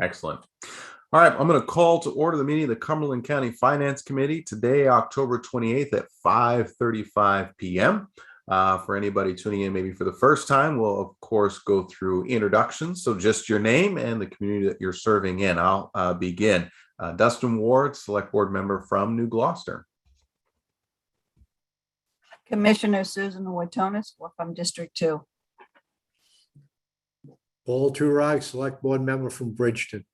Excellent. All right, I'm going to call to order the meeting of the Cumberland County Finance Committee today, October 28th at 5:35 p.m. For anybody tuning in maybe for the first time, we'll of course go through introductions. So just your name and the community that you're serving in. I'll begin. Dustin Ward, Select Board Member from New Gloucester. Commissioner Susan Watonis, from District 2. Paul Turag, Select Board Member from Bridgeton.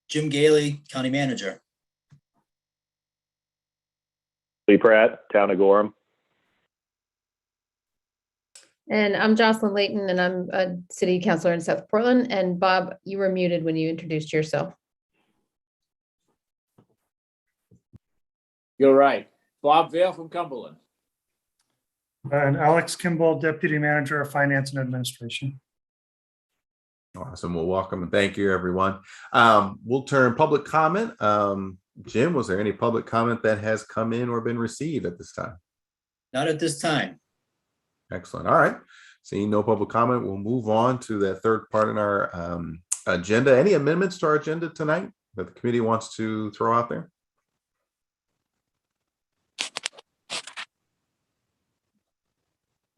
Jim Gailey, County Manager. Lee Pratt, Town of Gorham. And I'm Jocelyn Layton, and I'm a city councilor in South Portland. And Bob, you were muted when you introduced yourself. You're right. Bob Vale from Cumberland. And Alex Kimball, Deputy Manager of Finance and Administration. Awesome. Well, welcome and thank you, everyone. We'll turn public comment. Jim, was there any public comment that has come in or been received at this time? Not at this time. Excellent. All right. Seeing no public comment, we'll move on to that third part in our agenda. Any amendments to our agenda tonight that the committee wants to throw out there?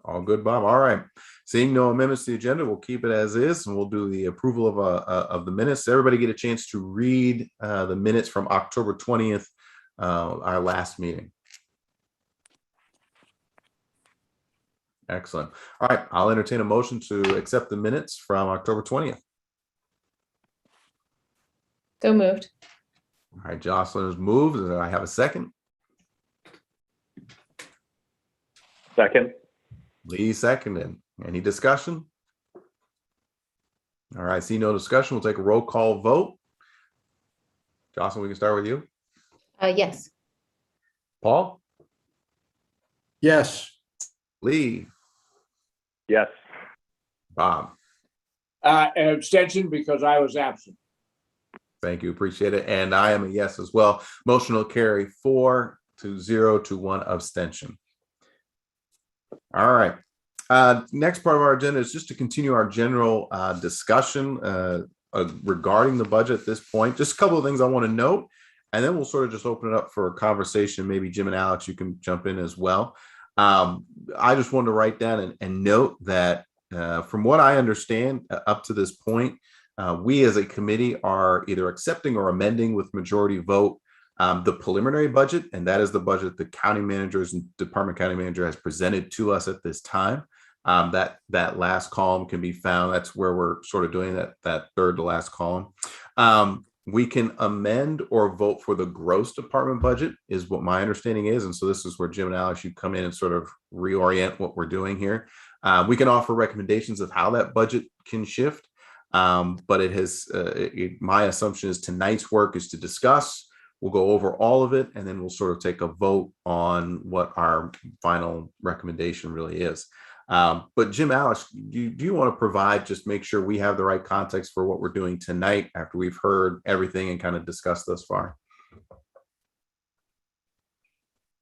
All good, Bob. All right. Seeing no amendments to the agenda, we'll keep it as is, and we'll do the approval of the minutes. Everybody get a chance to read the minutes from October 20th, our last meeting. Excellent. All right. I'll entertain a motion to accept the minutes from October 20th. So moved. All right. Jocelyn has moved. Do I have a second? Second. Lee seconded. Any discussion? All right, see no discussion. We'll take a roll call vote. Jocelyn, we can start with you. Yes. Paul? Yes. Lee? Yes. Bob? An abstention because I was absent. Thank you, appreciate it. And I am a yes as well. Motion will carry 4-0 to 1 abstention. All right. Next part of our agenda is just to continue our general discussion regarding the budget at this point. Just a couple of things I want to note, and then we'll sort of just open it up for a conversation. Maybe Jim and Alex, you can jump in as well. I just wanted to write down and note that from what I understand up to this point, we as a committee are either accepting or amending with majority vote the preliminary budget, and that is the budget the county managers and department county manager has presented to us at this time. That last column can be found. That's where we're sort of doing that third to last column. We can amend or vote for the gross department budget is what my understanding is. And so this is where Jim and Alex, you come in and sort of reorient what we're doing here. We can offer recommendations of how that budget can shift. But it has, my assumption is tonight's work is to discuss. We'll go over all of it, and then we'll sort of take a vote on what our final recommendation really is. But Jim, Alex, do you want to provide, just make sure we have the right context for what we're doing tonight after we've heard everything and kind of discussed thus far?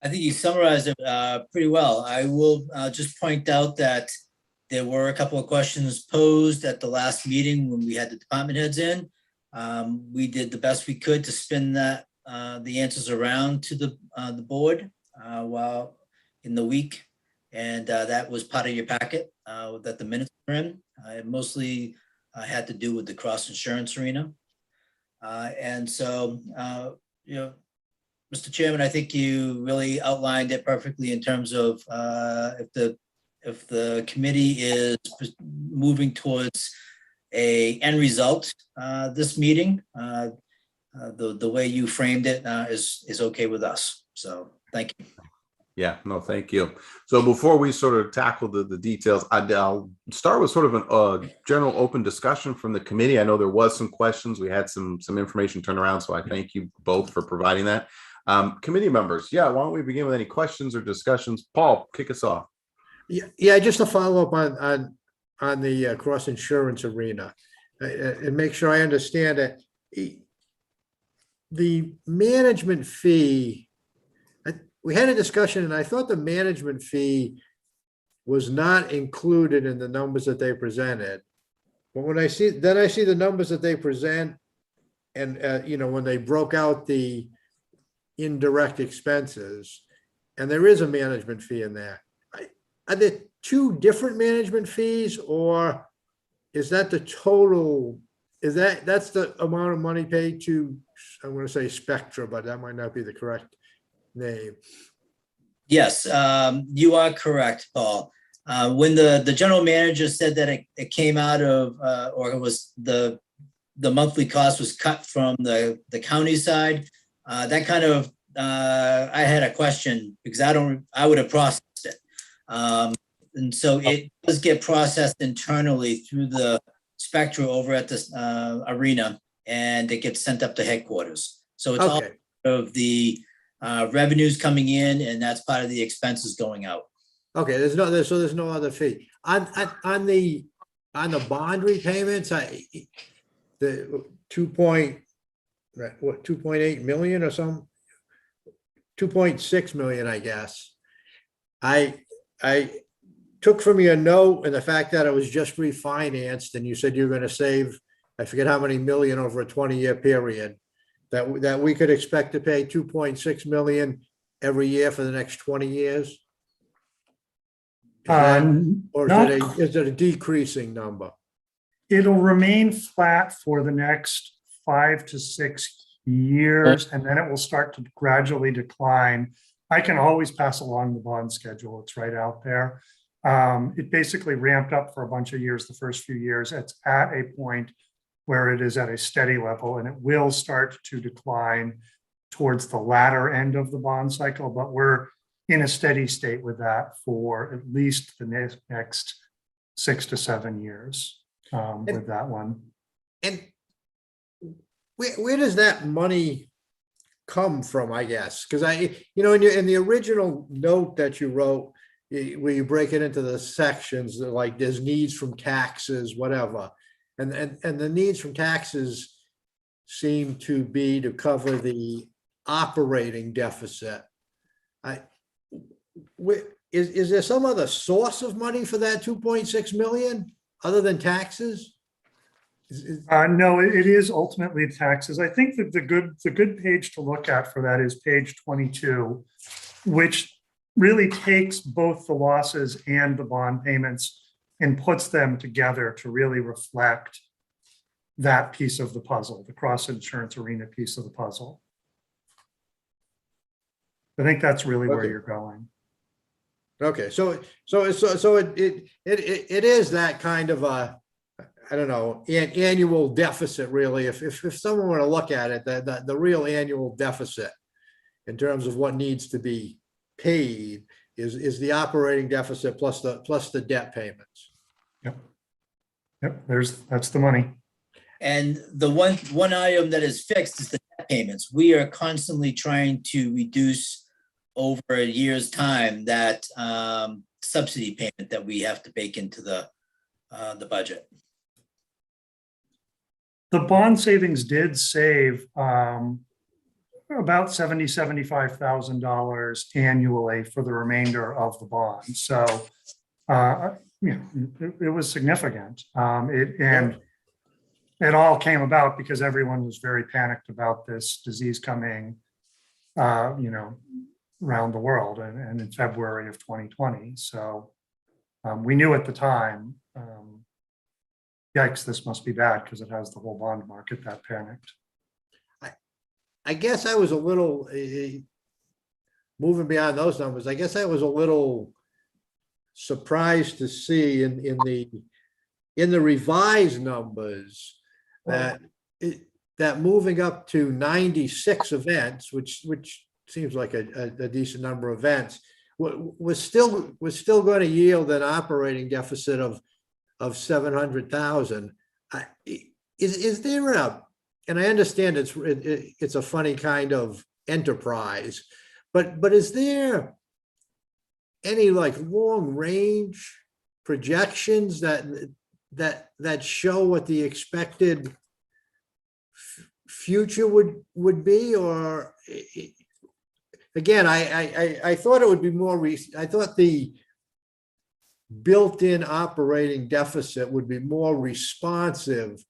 I think you summarized it pretty well. I will just point out that there were a couple of questions posed at the last meeting when we had the department heads in. We did the best we could to spin the answers around to the board while in the week. And that was part of your packet that the minutes were in. It mostly had to do with the cross insurance arena. And so, Mr. Chairman, I think you really outlined it perfectly in terms of if the committee is moving towards a end result this meeting, the way you framed it is okay with us. So thank you. Yeah, no, thank you. So before we sort of tackle the details, I'll start with sort of a general open discussion from the committee. I know there was some questions. We had some information turned around, so I thank you both for providing that. Committee members, yeah, why don't we begin with any questions or discussions? Paul, kick us off. Yeah, just to follow up on the cross insurance arena and make sure I understand it. The management fee, we had a discussion and I thought the management fee was not included in the numbers that they presented. But when I see the numbers that they present and, when they broke out the indirect expenses, and there is a management fee in there. Are there two different management fees, or is that the total? That's the amount of money paid to, I'm going to say Spectra, but that might not be the correct name. Yes, you are correct, Paul. When the general manager said that it came out of, or it was the monthly cost was cut from the county side, that kind of, I had a question because I would have processed it. And so it does get processed internally through the Spectra over at this arena, and it gets sent up to headquarters. So it's all Okay, of the revenues coming in, and that's part of the expenses going out. okay, there's no other fee. On the bond repayments, the 2.8 million or some, 2.6 million, I guess. I took from your note and the fact that it was just refinanced and you said you're gonna save, I forget how many million over a 20-year period, that we could expect to pay 2.6 million every year for the next 20 years? Is that- Or is it a decreasing number? It'll remain flat for the next 5 to 6 years, and then it will start to gradually decline. I can always pass along the bond schedule. It's right out there. It basically ramped up for a bunch of years, the first few years. It's at a point where it is at a steady level, and it will start to decline towards the latter end of the bond cycle, but we're in a steady state with that for at least the next 6 to 7 years with that one. And where does that money come from, I guess? Because in the original note that you wrote, where you break it into the sections, like there's needs from taxes, whatever. And the needs from taxes seem to be to cover the operating deficit. Is there some other source of money for that 2.6 million other than taxes? No, it is ultimately taxes. I think that the good page to look at for that is page 22, which really takes both the losses and the bond payments and puts them together to really reflect that piece of the puzzle, the cross insurance arena piece of the puzzle. I think that's really where Okay. you're going. Okay, so it is that kind of a, I don't know, annual deficit, really. If someone were to look at it, the real annual deficit in terms of what needs to be paid is the operating deficit plus the debt payments. Yep, that's the money. And the one item that is fixed is the debt payments. We are constantly trying to reduce over a year's time that subsidy payment that we have to bake into the budget. The bond savings did save about $75,000 annually for the remainder of the bond. So, it was significant. It all came about because everyone was very panicked about this disease coming, around the world and in February of 2020. So we knew at the time, yikes, this must be bad because it has the whole bond market that panicked. I guess I was a little, moving beyond those numbers, I guess I was a little surprised to see in the revised numbers that moving up to 96 events, which seems like a decent number of events, was still going to yield an operating deficit of 700,000. Is there and I understand it's a funny kind of enterprise, but is there any like long range projections that show what the expected future would be? Or again, I thought it would be more I thought the built-in operating deficit would be more responsive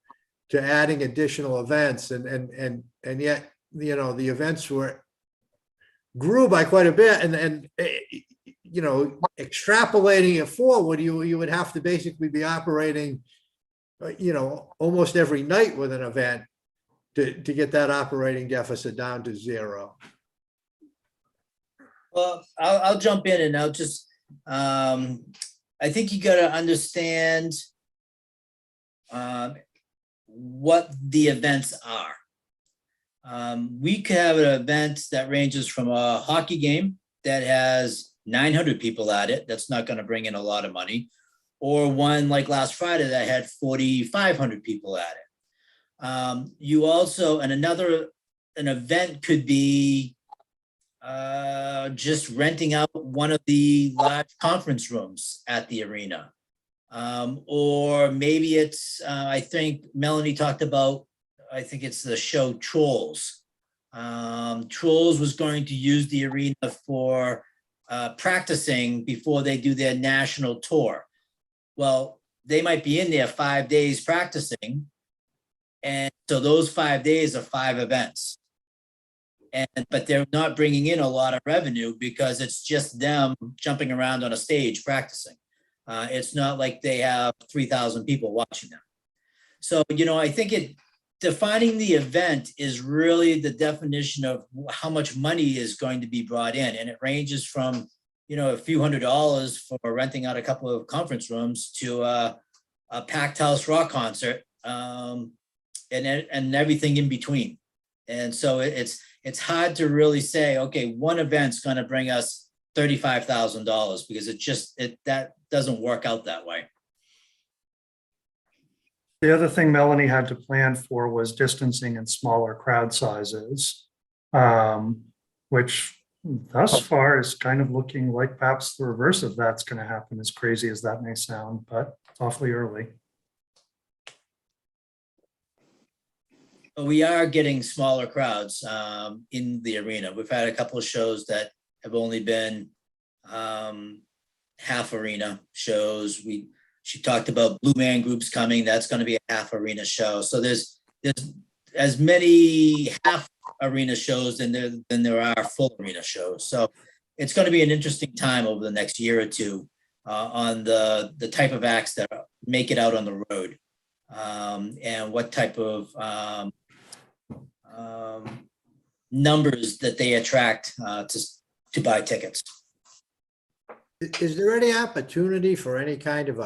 to adding additional events, and yet, you know, the events grew by quite a bit, and you know, extrapolating it forward, you would have to basically be operating, you know, almost every night with an event to get that operating deficit down to zero. Well, I'll jump in and I'll just, I think you gotta understand what the events are. We could have an event that ranges from a hockey game that has 900 people at it. That's not gonna bring in a lot of money. Or one like last Friday that had 4,500 people at it. You also, and an event could be just renting out one of the large conference rooms at the arena. Or maybe it's, I think Melanie talked about, I think it's the show Trolls. Trolls was going to use the arena for practicing before they do their national tour. Well, they might be in there 5 days practicing. And so those 5 days are 5 events. But they're not bringing in a lot of revenue because it's just them jumping around on a stage practicing. It's not like they have 3,000 people watching them. So, you know, I think defining the event is really the definition of how much money is going to be brought in. And it ranges from, you know, a few $100s for renting out a couple of conference rooms to a packed house rock concert, and everything in between. And so it's hard to really say, okay, one event's going to bring us $35,000 because that doesn't work out that way. The other thing Melanie had to plan for was distancing and smaller crowd sizes, which thus far is kind of looking like perhaps the reverse of that's going to happen, as crazy as that may sound, but it's awfully early. But we are getting smaller crowds in the arena. We've had a couple of shows that have only been half arena shows. She talked about Blue Man Group's coming. That's going to be a half arena show. So there's as many half arena shows than there are full arena shows. So it's going to be an interesting time over the next year or two on the type of acts that make it out on the road, and what type of numbers that they attract to buy tickets. Is there any opportunity for any kind of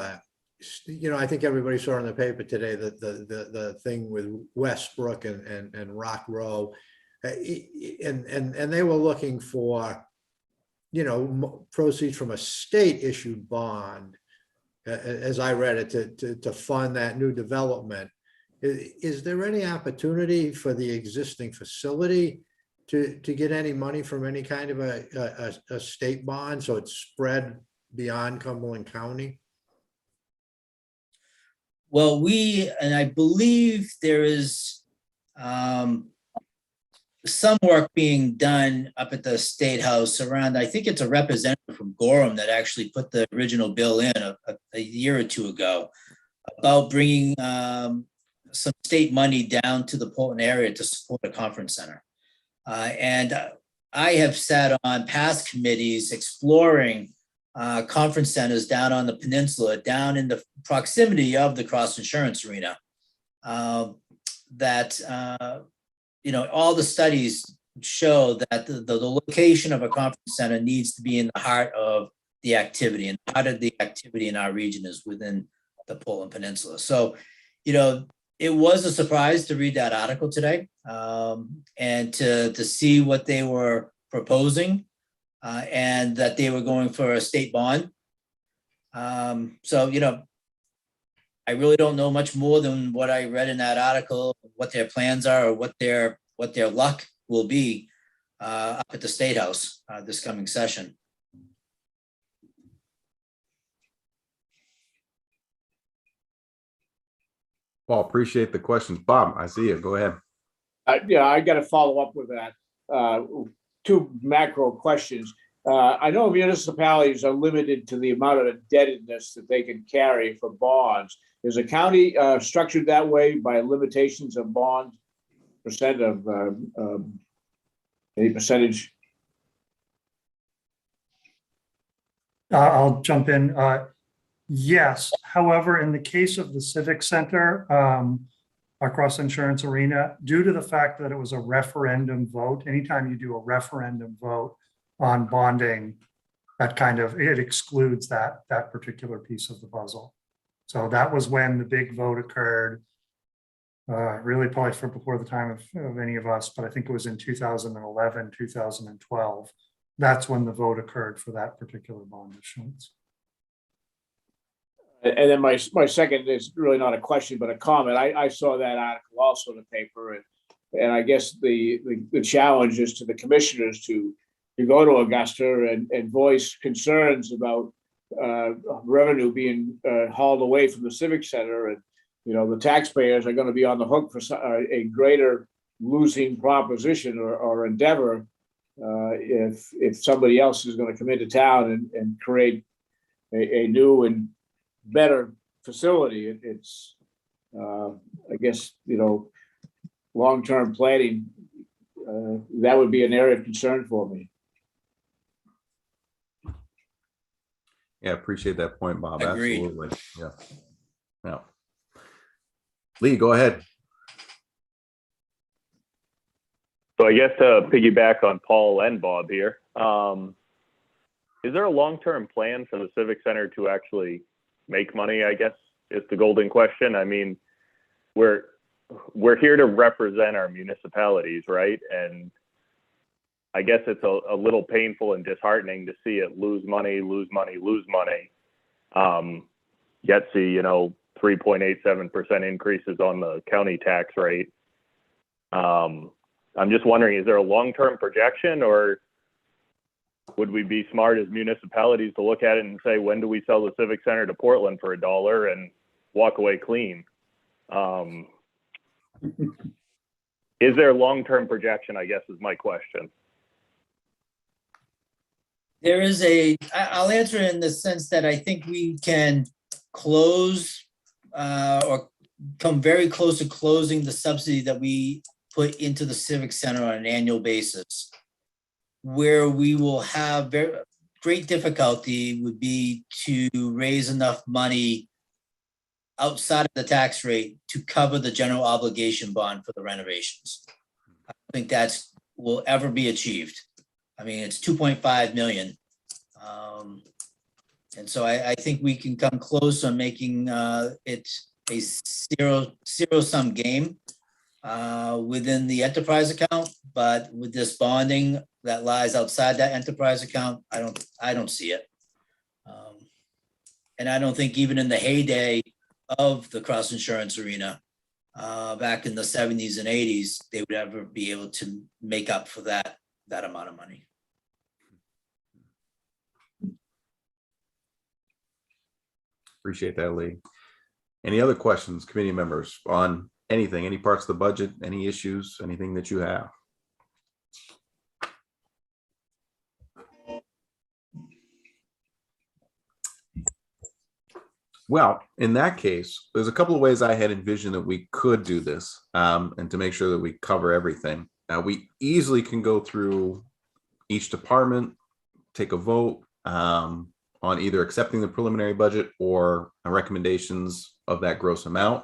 you know, I think everybody saw in the paper today that the thing with Westbrook and Rock Row, and they were looking for, you know, proceeds from a state issued bond, as I read it, to fund that new development. Is there any opportunity for the existing facility to get any money from any kind of a state bond, so it's spread beyond Cumberland County? Well, and I believe there is some work being done up at the State House around, I think it's a representative from Gorham that actually put the original bill in a year or two ago about bringing some state money down to the Portland area to support a conference center. And I have sat on past committees exploring conference centers down on the peninsula, down in the proximity of the Cross Insurance Arena. You know, all the studies show that the location of a conference center needs to be in the heart of the activity, and part of the activity in our region is within the Portland Peninsula. So, you know, it was a surprise to read that article today, and to see what they were proposing, and that they were going for a state bond. So, you know, I really don't know much more than what I read in that article, what their plans are, or what their luck will be up at the State House this coming session. Paul, appreciate the questions. Bob, I see you. Go ahead. Yeah, I got to follow up with that. Two macro questions. I know municipalities are limited to the amount of indebtedness that they can carry for bonds. Is a county structured that way by limitations of bond percent of any percentage? I'll jump in. Yes, however, in the case of the Civic Center, across Insurance Arena, due to the fact that it was a referendum vote, anytime you do a referendum vote on bonding, it excludes that particular piece of the puzzle. So that was when the big vote occurred. Really probably before the time of any of us, but I think it was in 2011, 2012. That's when the vote occurred for that particular bond issuance. And then my second is really not a question, but a comment. I saw that article also in the paper, and I guess the challenge is to the commissioners to go to Augusta and voice concerns about revenue being hauled away from the Civic Center, and the taxpayers are going to be on the hook for a greater losing proposition or endeavor if somebody else is going to come into town and create a new and better facility. It's I guess long-term planning, that would be an area of concern for me. Yeah, appreciate that point, Bob. Agreed. Absolutely. Yeah. Yeah. Lee, go ahead. So I guess to piggyback on Paul and Bob here, is there a long-term plan for the Civic Center to actually make money, I guess, is the golden question. I mean, we're here to represent our municipalities, right? And I guess it's a little painful and disheartening to see it lose money, yet see, 3.87% increases on the county tax rate. I'm just wondering, is there a long-term projection, or would we be smart as municipalities to look at it and say, when do we sell the Civic Center to Portland for $1 and walk away clean? Is there long-term projection, I guess, is my question. There is I'll answer it in the sense that I think we can close or come very close to closing the subsidy that we put into the Civic Center on an annual basis. Where we will have very great difficulty would be to raise enough money outside of the tax rate to cover the general obligation bond for the renovations. I don't think that's will ever be achieved. I mean, it's 2.5 million. And so I think we can come close on making it a zero-sum game within the enterprise account, but with this bonding that lies outside that enterprise account, I don't see it. And I don't think even in the heyday of the cross insurance arena, back in the 70s and 80s, they would ever be able to make up for that amount of money. Appreciate that, Lee. Any other questions, committee members, on anything, any parts of the budget, any issues, anything that you have? Well, in that case, there's a couple of ways I had envisioned that we could do this, and to make sure that we cover everything. Now, we easily can go through each department, take a vote on either accepting the preliminary budget or recommendations of that gross amount,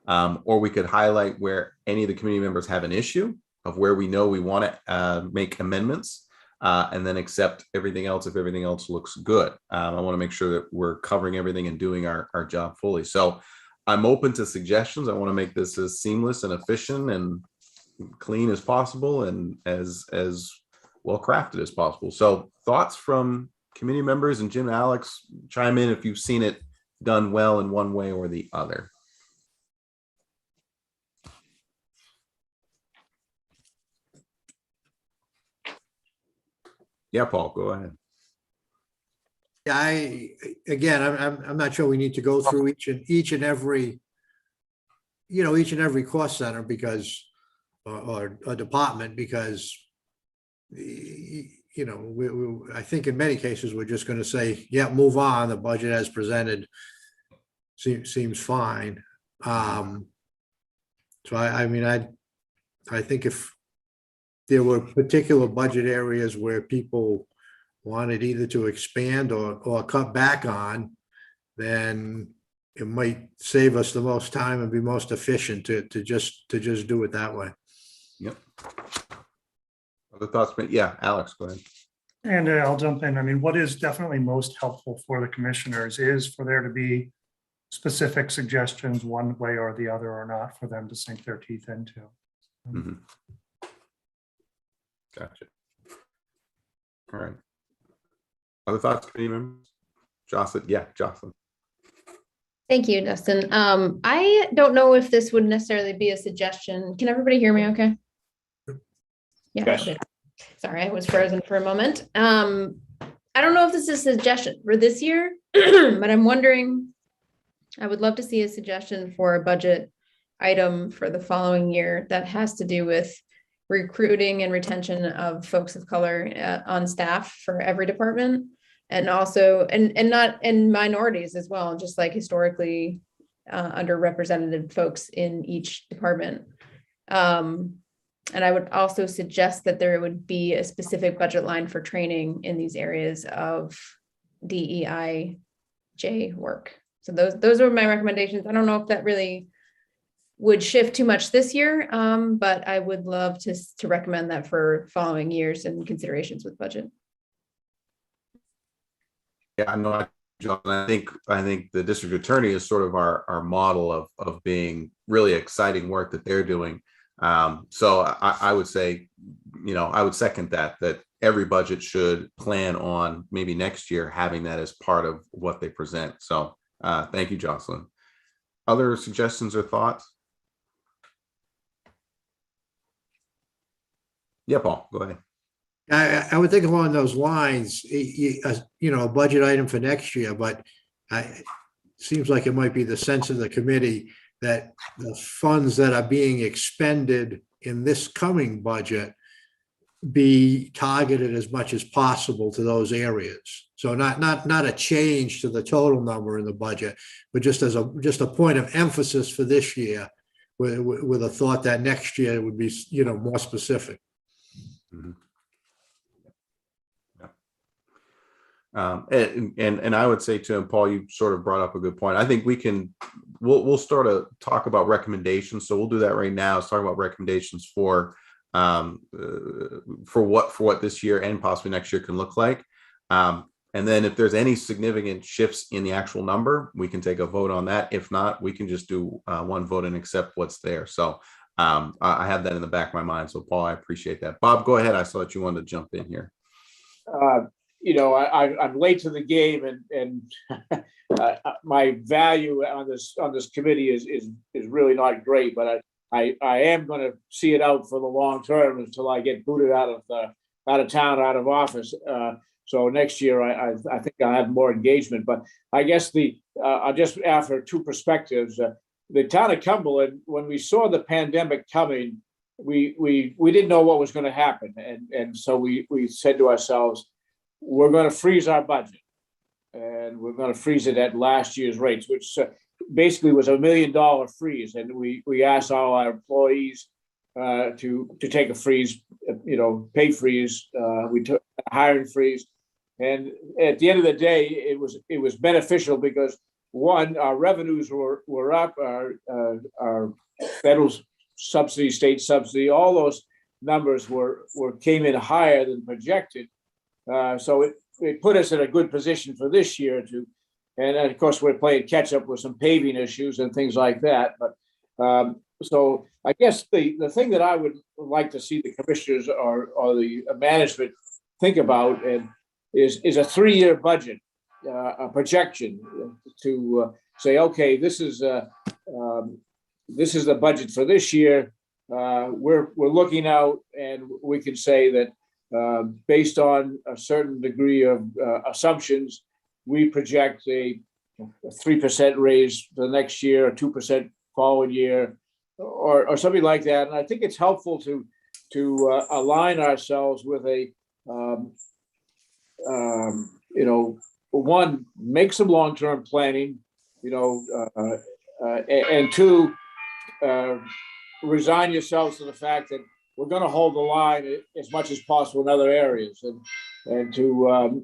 or we could highlight where any of the community members have an issue of where we know we want to make amendments, and then accept everything else if everything else looks good. I want to make sure that we're covering everything and doing our job fully. So I'm open to suggestions. I want to make this as seamless and efficient and clean as possible and as well crafted as possible. So thoughts from committee members, and Jim, Alex, chime in if you've seen it done well in one way or the other. Yeah, Paul, go ahead. Yeah, I'm not sure we need to go through each and every cost center because or department, because I think in many cases, we're just going to say, yeah, move on. The budget as presented seems fine. So I mean, I think if there were particular budget areas where people wanted either to expand or cut back on, then it might save us the most time and be most efficient to just do it that way. Yep. Other thoughts? Yeah, Alex, go ahead. And I'll jump in. I mean, what is definitely most helpful for the commissioners is for there to be specific suggestions one way or the other, or not for them to sink their teeth into. Mhm. Gotcha. All right. Other thoughts, committee members? Jocelyn, yeah, Jocelyn. Thank you, Dustin. I don't know if this would necessarily be a suggestion. Can everybody hear me okay? Yeah. Yes. Okay. Sorry, I was frozen for a moment. I don't know if this is a suggestion for this year, but I'm wondering, I would love to see a suggestion for a budget item for the following year that has to do with recruiting and retention of folks of color on staff for every department. And also, and minorities as well, just like historically underrepresented folks in each department. And I would also suggest that there would be a specific budget line for training in these areas of DEIJ work. So those are my recommendations. I don't know if that really would shift too much this year, but I would love to recommend that for following years and considerations with budget. Yeah, I know, John. I think the district attorney is sort of our model of being really exciting work that they're doing. So I would say, I would second that every budget should plan on maybe next year having that as part of what they present. So thank you, Jocelyn. Other suggestions or thoughts? Yeah, Paul, go ahead. I would think along those lines, a budget item for next year, but it seems like it might be the sense of the committee that the funds that are being expended in this coming budget be targeted as much as possible to those areas. So not a change to the total number in the budget, but just a point of emphasis for this year with a thought that next year it would be, more specific. Mm-hmm. And I would say to him, Paul, you sort of brought up a good point. I think we'll start to talk about recommendations. So we'll do that right now. Let's talk about recommendations for what this year and possibly next year can look like. And then if there's any significant shifts in the actual number, we can take a vote on that. If not, we can just do one vote and accept what's there. So I have that in the back of my mind. So Paul, I appreciate that. Bob, go ahead. I saw that you wanted to jump in here. I'm late to the game, and my value on this committee is really not great. But I am going to see it out for the long term until I get booted out of town, out of office. So next year, I think I'll have more engagement. But I guess I'll just offer two perspectives. The town of Cumberland, when we saw the pandemic coming, we didn't know what was going to happen, and so we said to ourselves, we're going to freeze our budget, and we're going to freeze it at last year's rates, which basically was $1 million freeze. And we asked all our employees to take a freeze, pay freeze. We took a hiring freeze, and at the end of the day, it was beneficial because one, our revenues were up, our federal subsidy, state subsidy, all those numbers came in higher than projected. So it put us in a good position for this year and of course we're playing catch up with some paving issues and things like that. But so I guess the thing that I would like to see the commissioners or the management think about is a 3-year budget, a projection to say, okay, this is the budget for this year. We're looking out, and we can say that based on a certain degree of assumptions, we project a 3% raise for the next year, a 2% following year, or something like that. And I think it's helpful to align ourselves with a um, you know, one, make some long-term planning, you know, and two, resign yourselves to the fact that we're going to hold the line as much as possible in other areas. And to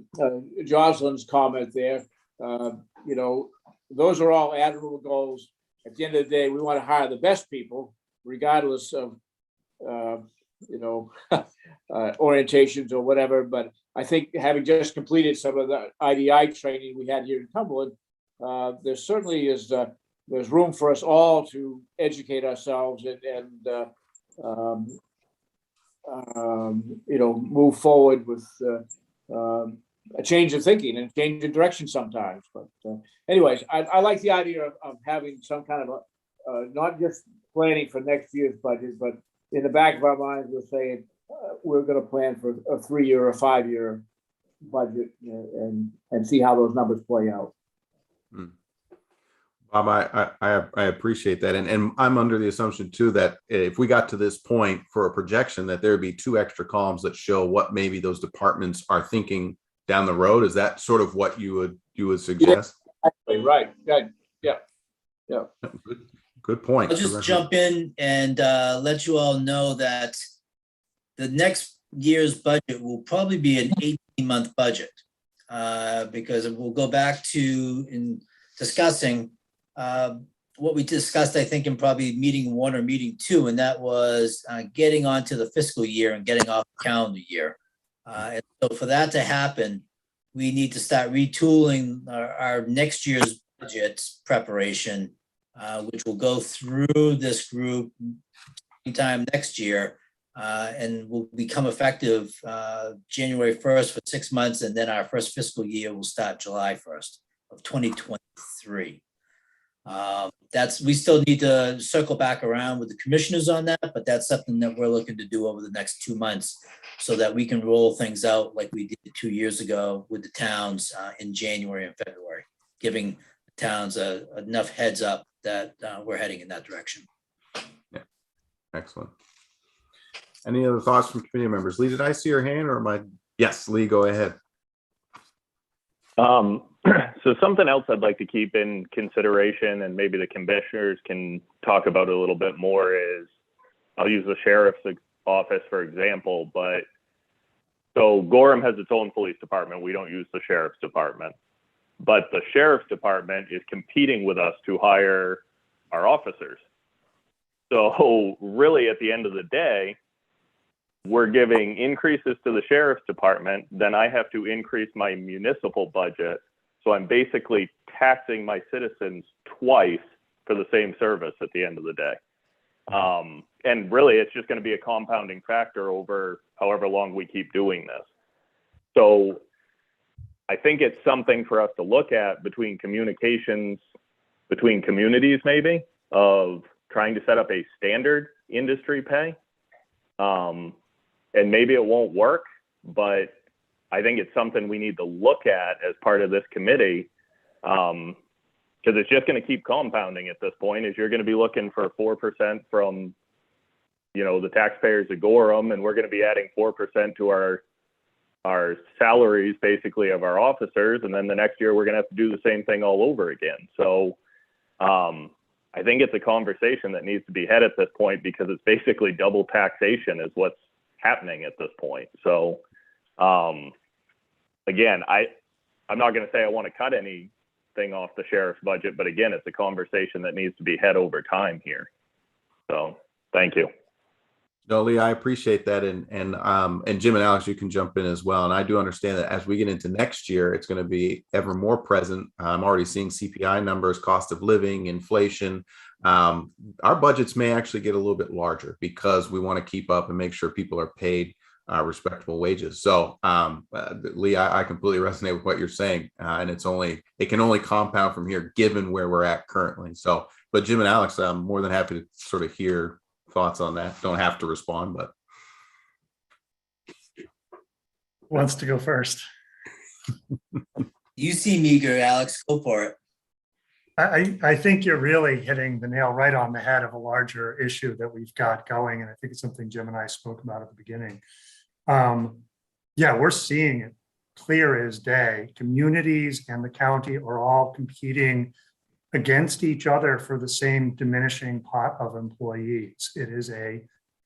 Jocelyn's comment there, you know, those are all admirable goals. At the end of the day, we want to hire the best people, regardless of, you know, orientations or whatever. But I think having just completed some of the IDI training we had here in Cumberland, there certainly is there's room for us all to educate ourselves and you know, move forward with a change of thinking and change of direction sometimes. But anyways, I like the idea of having some kind of not just planning for next year's budget, but in the back of our minds, we're saying we're going to plan for a 3-year or 5-year budget and see how those numbers play out. Bob, I appreciate that. And I'm under the assumption too, that if we got to this point for a projection, that there'd be 2 extra columns that show what maybe those departments are thinking down the road. Is that sort of what you would suggest? Yeah, right. Good. Yeah. Yeah. Good point. I'll just jump in and let you all know that the next year's budget will probably be an 18-month budget because we'll go back to in discussing what we discussed, I think, in probably meeting 1 or meeting 2, and that was getting onto the fiscal year and getting off the calendar year. And so for that to happen, we need to start retooling our next year's budget preparation, which will go through this group sometime next year and will become effective January 1st for 6 months. And then our first fiscal year will start July 1st of 2023. We still need to circle back around with the commissioners on that, but that's something that we're looking to do over the next 2 months so that we can roll things out like we did 2 years ago with the towns in January and February, giving the towns enough heads up that we're heading in that direction. Yeah, excellent. Any other thoughts from committee members? Lee, did I see your hand or am I? Yes, Lee, go ahead. So something else I'd like to keep in consideration, and maybe the commissioners can talk about it a little bit more, is I'll use the sheriff's office, for example, but so Gorham has its own police department. We don't use the sheriff's department, but the sheriff's department is competing with us to hire our officers. So really at the end of the day, we're giving increases to the sheriff's department, then I have to increase my municipal budget. So I'm basically taxing my citizens twice for the same service at the end of the day. And really, it's just going to be a compounding factor over however long we keep doing this. So I think it's something for us to look at between communications, between communities maybe, of trying to set up a standard industry pay. And maybe it won't work, but I think it's something we need to look at as part of this committee, because it's just going to keep compounding at this point. Is you're going to be looking for 4% from, you know, the taxpayers of Gorham, and we're going to be adding 4% to our salaries, basically, of our officers, and then the next year we're going to have to do the same thing all over again. So I think it's a conversation that needs to be had at this point, because it's basically double taxation is what's happening at this point. So again, I'm not going to say I want to cut anything off the sheriff's budget, but again, it's a conversation that needs to be had over time here. So thank you. No, Lee, I appreciate that. And Jim and Alex, you can jump in as well. And I do understand that as we get into next year, it's going to be ever more present. I'm already seeing CPI numbers, cost of living, inflation. Our budgets may actually get a little bit larger because we want to keep up and make sure people are paid respectable wages. So Lee, I completely resonate with what you're saying. And it can only compound from here given where we're at currently. So, but Jim and Alex, I'm more than happy to sort of hear thoughts on that. Don't have to respond, but Wants to go first. You seem eager, Alex. Go for it. I think you're really hitting the nail right on the head of a larger issue that we've got going. And I think it's something Jim and I spoke about at the beginning. Yeah, we're seeing it clear as day. Communities and the county are all competing against each other for the same diminishing pot of employees. It is a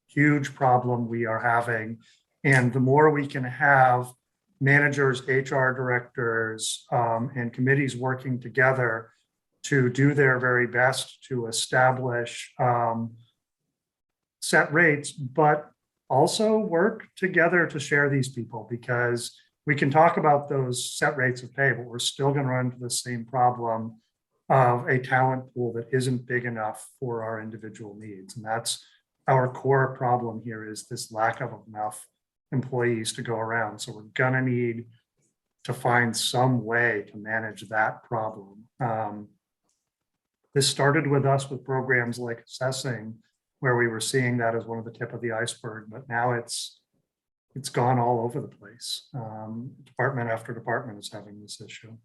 huge problem we are having. And the more we can have managers, HR directors, and committees working together to do their very best to establish set rates, but also work together to share these people, because we can talk about those set rates of pay, but we're still going to run into the same problem of a talent pool that isn't big enough for our individual needs. And that's our core problem here, is this lack of enough employees to go around. So we're gonna need to find some way to manage that problem. This started with us with programs like assessing, where we were seeing that as one of the tip of the iceberg, but now it's gone all over the place. Department after department is having this issue.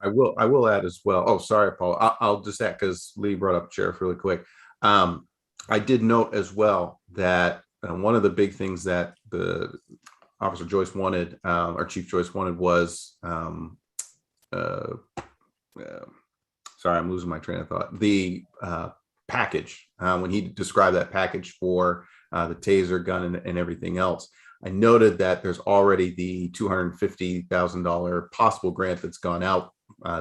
I will add as well. Oh, sorry, Paul. I'll just add, because Lee brought up sheriff really quick. I did note as well that one of the big things that the Officer Joyce wanted, or Chief Joyce wanted, was sorry, I'm losing my train of thought. The package, when he described that package for the taser gun and everything else, I noted that there's already the $250,000 possible grant that's gone out.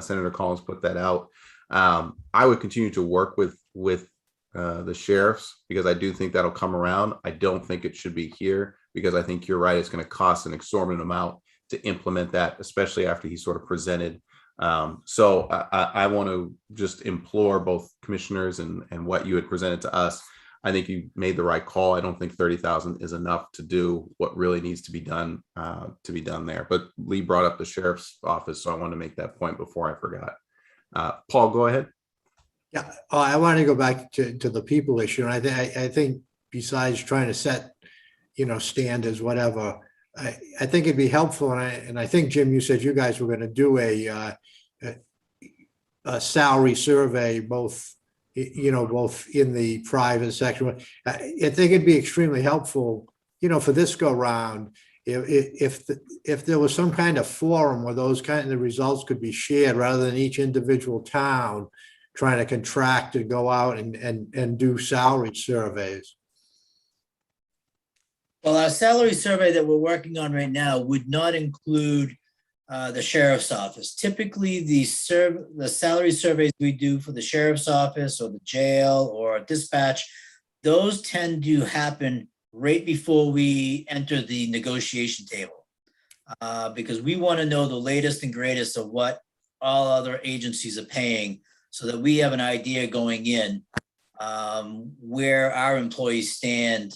Senator Collins put that out. I would continue to work with the sheriffs, because I do think that'll come around. I don't think it should be here, because I think you're right. It's going to cost an exorbitant amount to implement that, especially after he sort of presented. So I want to just implore both commissioners and what you had presented to us. I think you made the right call. I don't think 30,000 is enough to do what really needs to be done there. But Lee brought up the sheriff's office, so I wanted to make that point before I forgot. Paul, go ahead. Yeah, I want to go back to the people issue. And I think besides trying to set, standards, whatever, I think it'd be helpful. And I think, Jim, you said you guys were going to do a salary survey, both in the private sector. I think it'd be extremely helpful, for this go round, if there was some kind of forum where those kind of results could be shared, rather than each individual town trying to contract to go out and do salary surveys. Well, our salary survey that we're working on right now would not include the sheriff's office. Typically, the salary surveys we do for the sheriff's office or the jail or dispatch, those tend to happen right before we enter the negotiation table, because we want to know the latest and greatest of what all other agencies are paying, so that we have an idea going in where our employees stand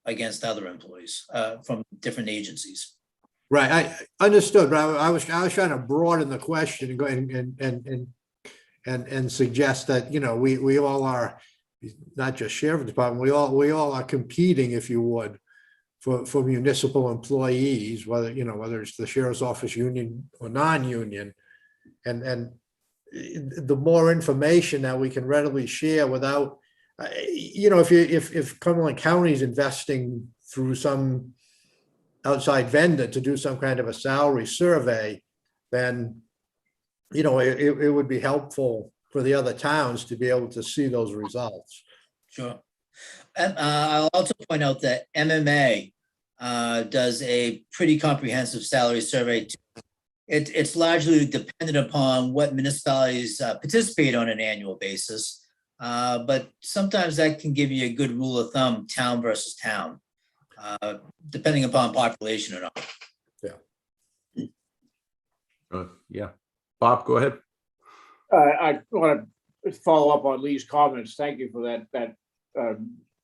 against other employees from different agencies. Right, I understood, but I was trying to broaden the question and go and suggest that we all are, not just sheriff department, we all are competing, if you would, for municipal employees, whether it's the sheriff's office union or non-union, and the more information that we can readily share without, if Cumberland County is investing through some outside vendor to do some kind of a salary survey, then it would be helpful for the other towns to be able to see those results. Sure. I'll also point out that MMA does a pretty comprehensive salary survey too. It's largely dependent upon what municipalities participate on an annual basis, but sometimes that can give you a good rule of thumb, town versus town, depending upon population or not. Yeah. Bob, go ahead. I want to follow up on Lee's comments. Thank you for that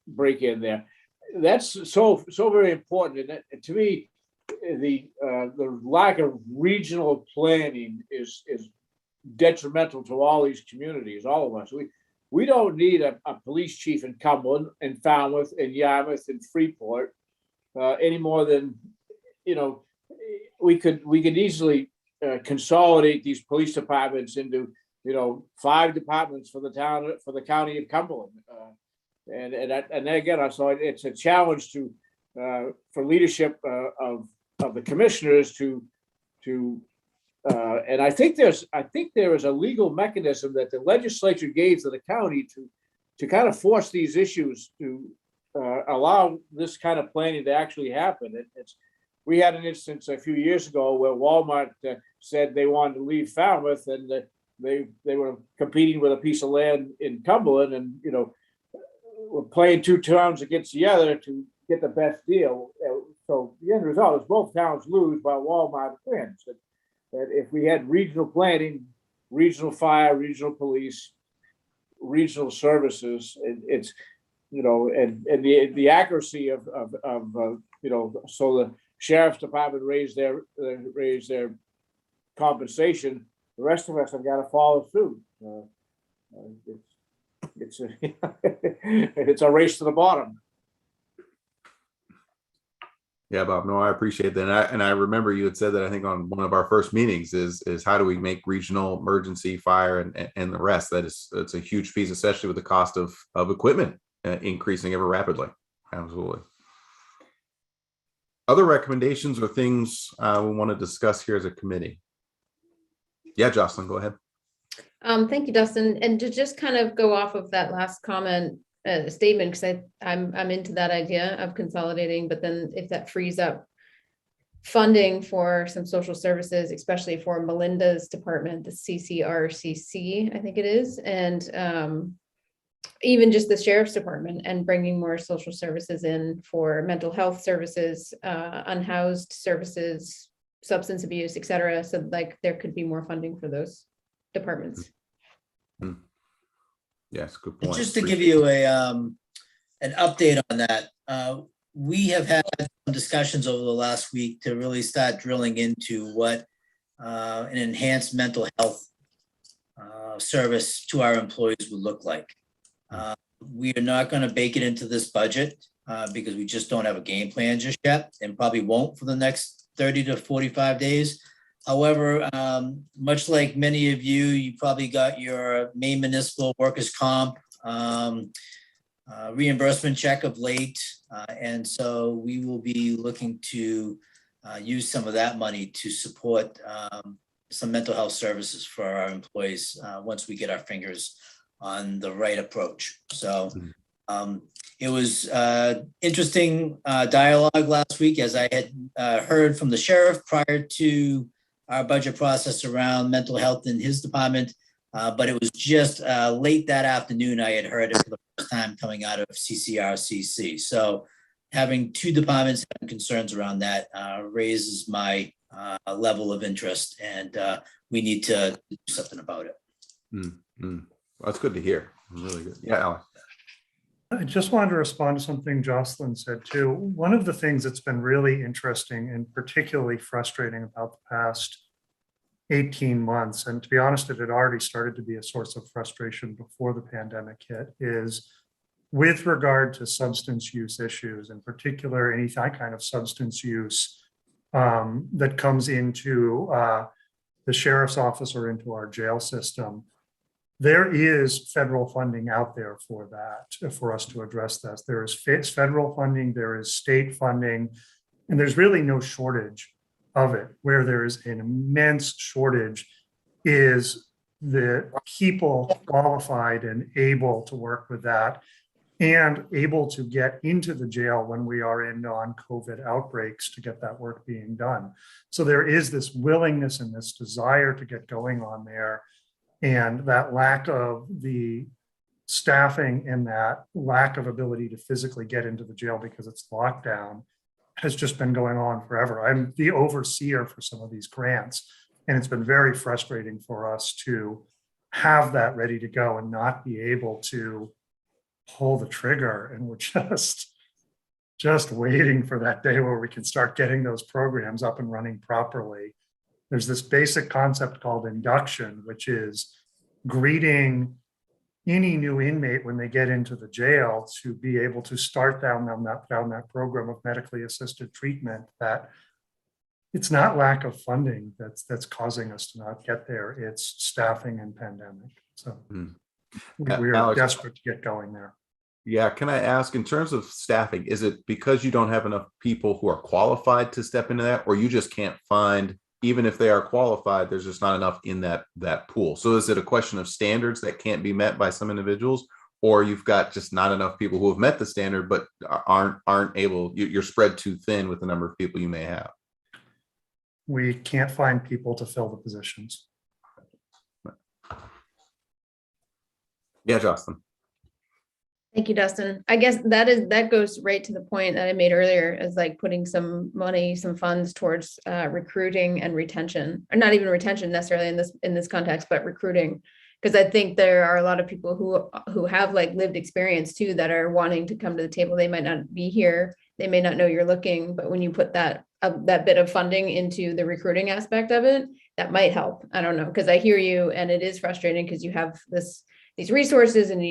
break in there. That's so very important. And to me, the lack of regional planning is detrimental to all these communities, all of us. We don't need a police chief in Cumberland, in Falmouth, in Yarmouth, in Freeport, any more than we could easily consolidate these police departments into 5 departments for the county of Cumberland. and again, I saw it's a challenge to for leadership of the commissioners to and I think there is a legal mechanism that the legislature gave to the county to kind of force these issues to allow this kind of planning to actually happen. We had an instance a few years ago where Walmart said they wanted to leave Falmouth, and they were competing with a piece of land in Cumberland, and were playing two towns against the other to get the best deal. So the end result is both towns lose while Walmart wins. That if we had regional planning, regional fire, regional police, regional services, it's and the accuracy of so the sheriff's department raised their compensation, the rest of us have got to follow suit. It's a race to the bottom. Yeah, Bob, no, I appreciate that. And I remember you had said that, I think, on one of our first meetings is how do we make regional emergency fire and the rest. It's a huge piece, especially with the cost of equipment increasing ever rapidly. Absolutely. Other recommendations or things we want to discuss here as a committee? Yeah, Jocelyn, go ahead. Thank you, Dustin. And to just kind of go off of that last comment, statement, because I'm into that idea of consolidating, but then if that frees up funding for some social services, especially for Melinda's department, the CCRCC, I think it is, and even just the sheriff's department, and bringing more social services in for mental health services, unhoused services, substance abuse, et cetera. So like there could be more funding for those departments. Mm-hmm. Yes, good And point. just to give you an update on that, we have had some discussions over the last week to really start drilling into what an enhanced mental health service to our employees would look like. We are not going to bake it into this budget because we just don't have a game plan just yet, and probably won't for the next 30 to 45 days. However, much like many of you, you probably got your Maine Municipal Workers' Comp reimbursement check of late. And so we will be looking to use some of that money to support some mental health services for our employees once we get our fingers on the right approach. So it was interesting dialogue last week, as I had heard from the sheriff prior to our budget process around mental health in his department. But it was just late that afternoon, I had heard it for the first time coming out of CCRCC. So having two departments having concerns around that raises my level of interest, and we need to do something about it. Well, that's good to hear. Really good. Yeah, Alex. I just wanted to respond to something Jocelyn said too. One of the things that's been really interesting and particularly frustrating about the past 18 months, and to be honest, it had already started to be a source of frustration before the pandemic hit, is with regard to substance use issues, in particular, any kind of substance use that comes into the sheriff's office or into our jail system. There is federal funding out there for that, for us to address this. There is federal funding, there is state funding, and there's really no shortage of it. Where there is an immense shortage is the people qualified and able to work with that and able to get into the jail when we are in non-COVID outbreaks to get that work being done. So there is this willingness and this desire to get going on there. And that lack of the staffing and that lack of ability to physically get into the jail because it's locked down has just been going on forever. I'm the overseer for some of these grants, and it's been very frustrating for us to have that ready to go and not be able to pull the trigger. And we're just waiting for that day where we can start getting those programs up and running properly. There's this basic concept called induction, which is greeting any new inmate when they get into the jail to be able to start down that program of medically assisted treatment. That it's not lack of funding that's causing us to not get there. It's staffing and pandemic. So we are Alex, desperate to get going there. Yeah, can I ask, in terms of staffing, is it because you don't have enough people who are qualified to step into that, or you just can't find, even if they are qualified, there's just not enough in that pool? So is it a question of standards that can't be met by some individuals, or you've got just not enough people who have met the standard but aren't able, you're spread too thin with the number of people you may have? We can't find people to fill the positions. Yeah, Justin. Thank you, Dustin. I guess that goes right to the point that I made earlier, is like putting some money, some funds towards recruiting and retention, or not even retention necessarily in this context, but recruiting. Because I think there are a lot of people who have like lived experience too, that are wanting to come to the table. They might not be here, they may not know you're looking, but when you put that bit of funding into the recruiting aspect of it, that might help. I don't know, because I hear you, and it is frustrating because you have these resources and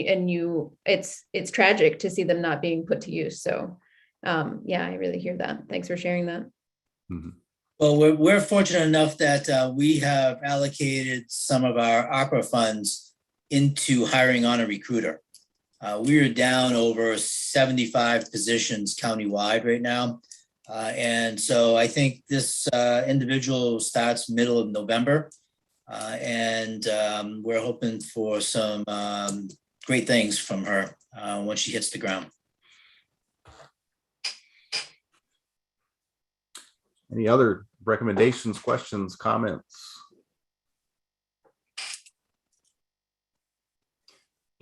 it's tragic to see them not being put to use. So yeah, I really hear that. Thanks for sharing that. Mm-hmm. Well, we're fortunate enough that we have allocated some of our opera funds into hiring on a recruiter. We are down over 75 positions countywide right now. And so I think this individual starts middle of November. And we're hoping for some great things from her once she hits the ground. Any other recommendations, questions, comments?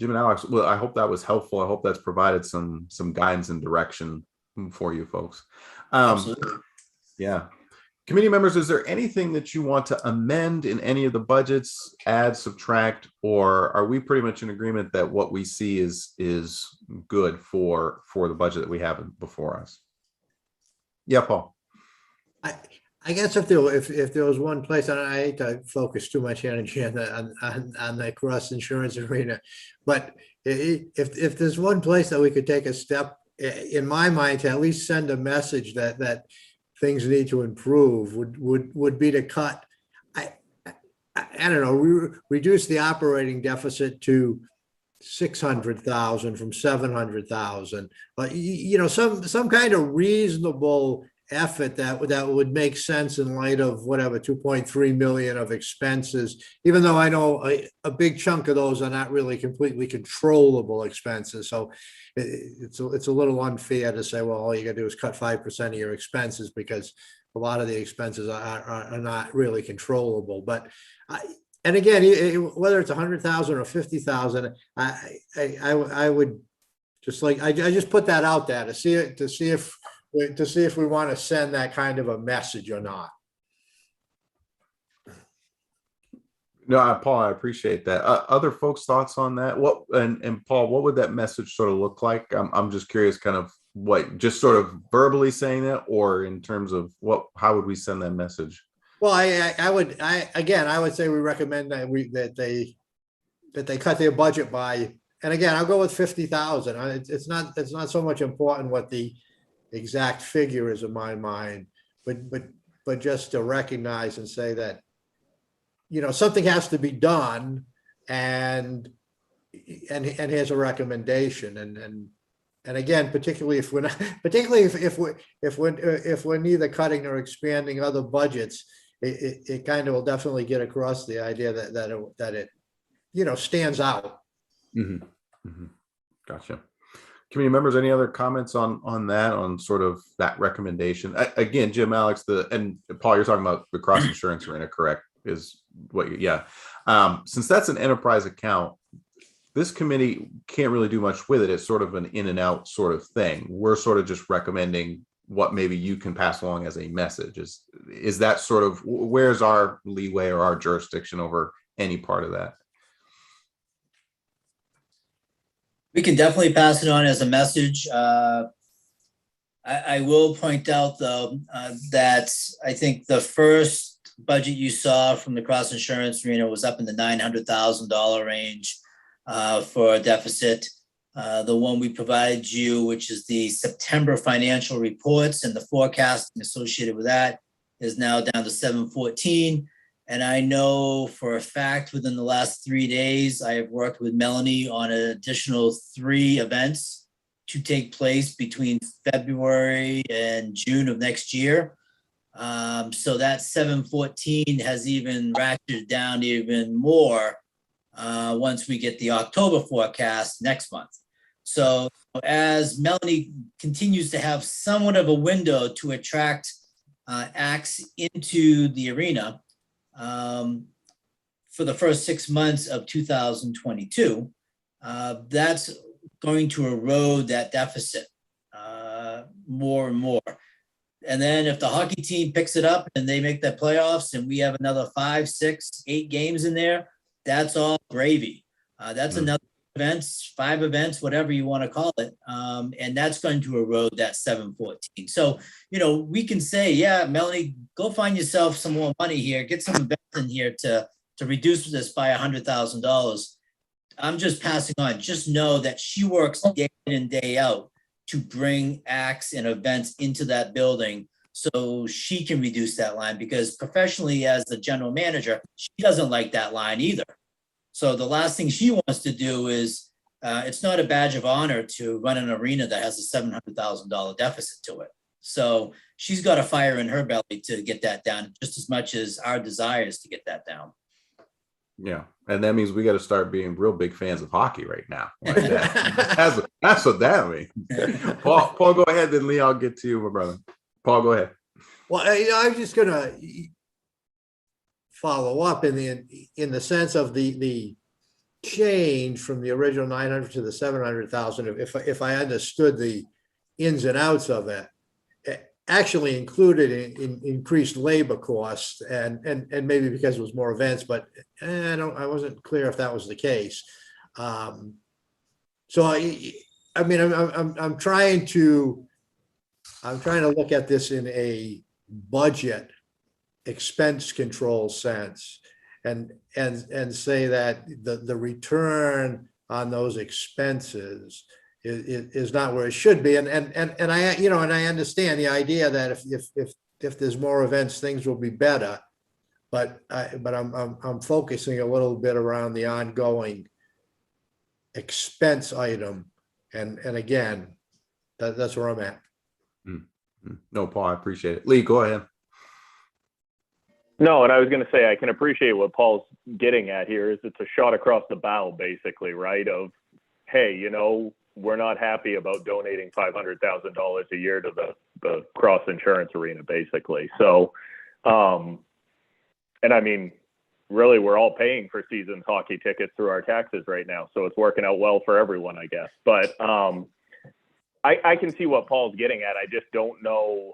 Jim and Alex, well, I hope that was helpful. I hope that's provided some guidance and direction for you folks. Absolutely. Yeah. Committee members, is there anything that you want to amend in any of the budgets, add, subtract, or are we pretty much in agreement that what we see is good for the budget that we have before us? Yeah, Paul. I guess if there was one place, and I hate to focus too much energy on the cross insurance arena, but if there's one place that we could take a step, in my mind, to at least send a message that things need to improve, would be to cut, I don't know, reduce the operating deficit to 600,000 from 700,000. But you know, some kind of reasonable effort that would make sense in light of whatever 2.3 million of expenses, even though I know a big chunk of those are not really completely controllable expenses. So it's a little unfair to say, well, all you gotta do is cut 5% of your expenses, because a lot of the expenses are not really controllable. But and again, whether it's 100,000 or 50,000, I would just like, I just put that out there to see if we want to send that kind of a message or not. No, Paul, I appreciate that. Other folks' thoughts on that? What and Paul, what would that message sort of look like? I'm just curious, kind of what, just sort of verbally saying that, or in terms of how would we send that message? Well, I would say we recommend that they cut their budget by, and again, I'll go with 50,000. It's not so much important what the exact figure is in my mind, but just to recognize and say that, you know, something has to be done, and here's a recommendation, and again, particularly if we're neither cutting or expanding other budgets, it kind of will definitely get across the idea that it you know, stands out. Mm-hmm. Mm-hmm. Gotcha. Committee members, any other comments on that, on sort of that recommendation? Again, Jim, Alex, and Paul, you're talking about the cross insurance arena, correct? Is what yeah. Since that's an enterprise account, this committee can't really do much with it. It's sort of an in and out sort of thing. We're sort of just recommending what maybe you can pass along as a message. Is that sort of, where's our leeway or our jurisdiction over any part of that? We can definitely pass it on as a message. I will point out, though, that I think the first budget you saw from the cross insurance arena was up in the $900,000 range for a deficit. The one we provided you, which is the September financial reports and the forecasting associated with that, is now down to 714. And I know for a fact within the last 3 days, I have worked with Melanie on an additional 3 events to take place between February and June of next year. So that 714 has even ratcheted down even more once we get the October forecast next month. So as Melanie continues to have somewhat of a window to attract acts into the arena for the first 6 months of 2022, that's going to erode that deficit more and more. And then if the hockey team picks it up and they make the playoffs and we have another 5, 6, 8 games in there, that's all gravy. That's another events, 5 events, whatever you want to call it. And that's going to erode that 714. So, we can say, yeah, Melanie, go find yourself some more money here, get some events in here to reduce this by $100,000. I'm just passing on. Just know that she works day in and day out to bring acts and events into that building so she can reduce that line, because professionally as the general manager, she doesn't like that line either. So the last thing she wants to do is, it's not a badge of honor to run an arena that has a $700,000 deficit to it. So she's got a fire in her belly to get that down, just as much as our desire is to get that down. Yeah, and that means we got to start being real big fans of hockey right now. Like that's what that means. Paul, go ahead. Then Lee, I'll get to you, my brother. Paul, go ahead. Well, I'm just gonna follow up in the sense of the change from the original 900 to the 700,000. If I understood the ins and outs of it, actually included in increased labor costs and maybe because it was more events, but I wasn't clear if that was the case. So I mean, I'm trying to look at this in a budget expense control sense and say that the return on those expenses is not where it should be. And I understand the idea that if there's more events, things will be better. But I'm focusing a little bit around the ongoing expense item. And again, that's where I'm at. No, Paul, I appreciate it. Lee, go ahead. No, and I was going to say, I can appreciate what Paul's getting at here is it's a shot across the bow, basically, right? Of, hey, we're not happy about donating $500,000 a year to the Cross Insurance Arena, basically. So, and I mean, really, we're all paying for season's hockey tickets through our taxes right now. So it's working out well for everyone, I guess. But I can see what Paul's getting at. I just don't know.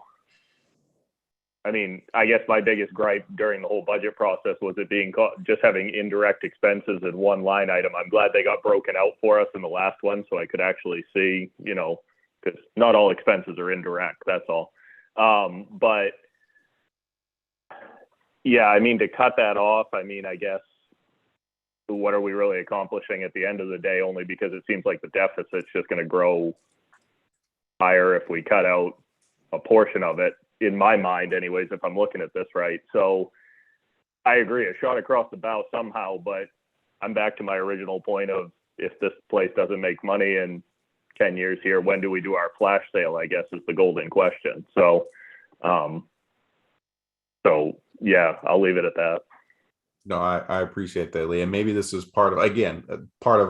I mean, I guess my biggest gripe during the whole budget process was it being just having indirect expenses in one line item. I'm glad they got broken out for us in the last one so I could actually see, because not all expenses are indirect, that's all. But yeah, I mean, to cut that off, I mean, I guess, what are we really accomplishing at the end of the day? Only because it seems like the deficit's just going to grow higher if we cut out a portion of it. In my mind, anyways, if I'm looking at this right. So I agree, a shot across the bow somehow, but I'm back to my original point of if this place doesn't make money in 10 years here, when do we do our flash sale, I guess is the golden question. So, yeah, I'll leave it at that. No, I appreciate that, Lee. And maybe this is part of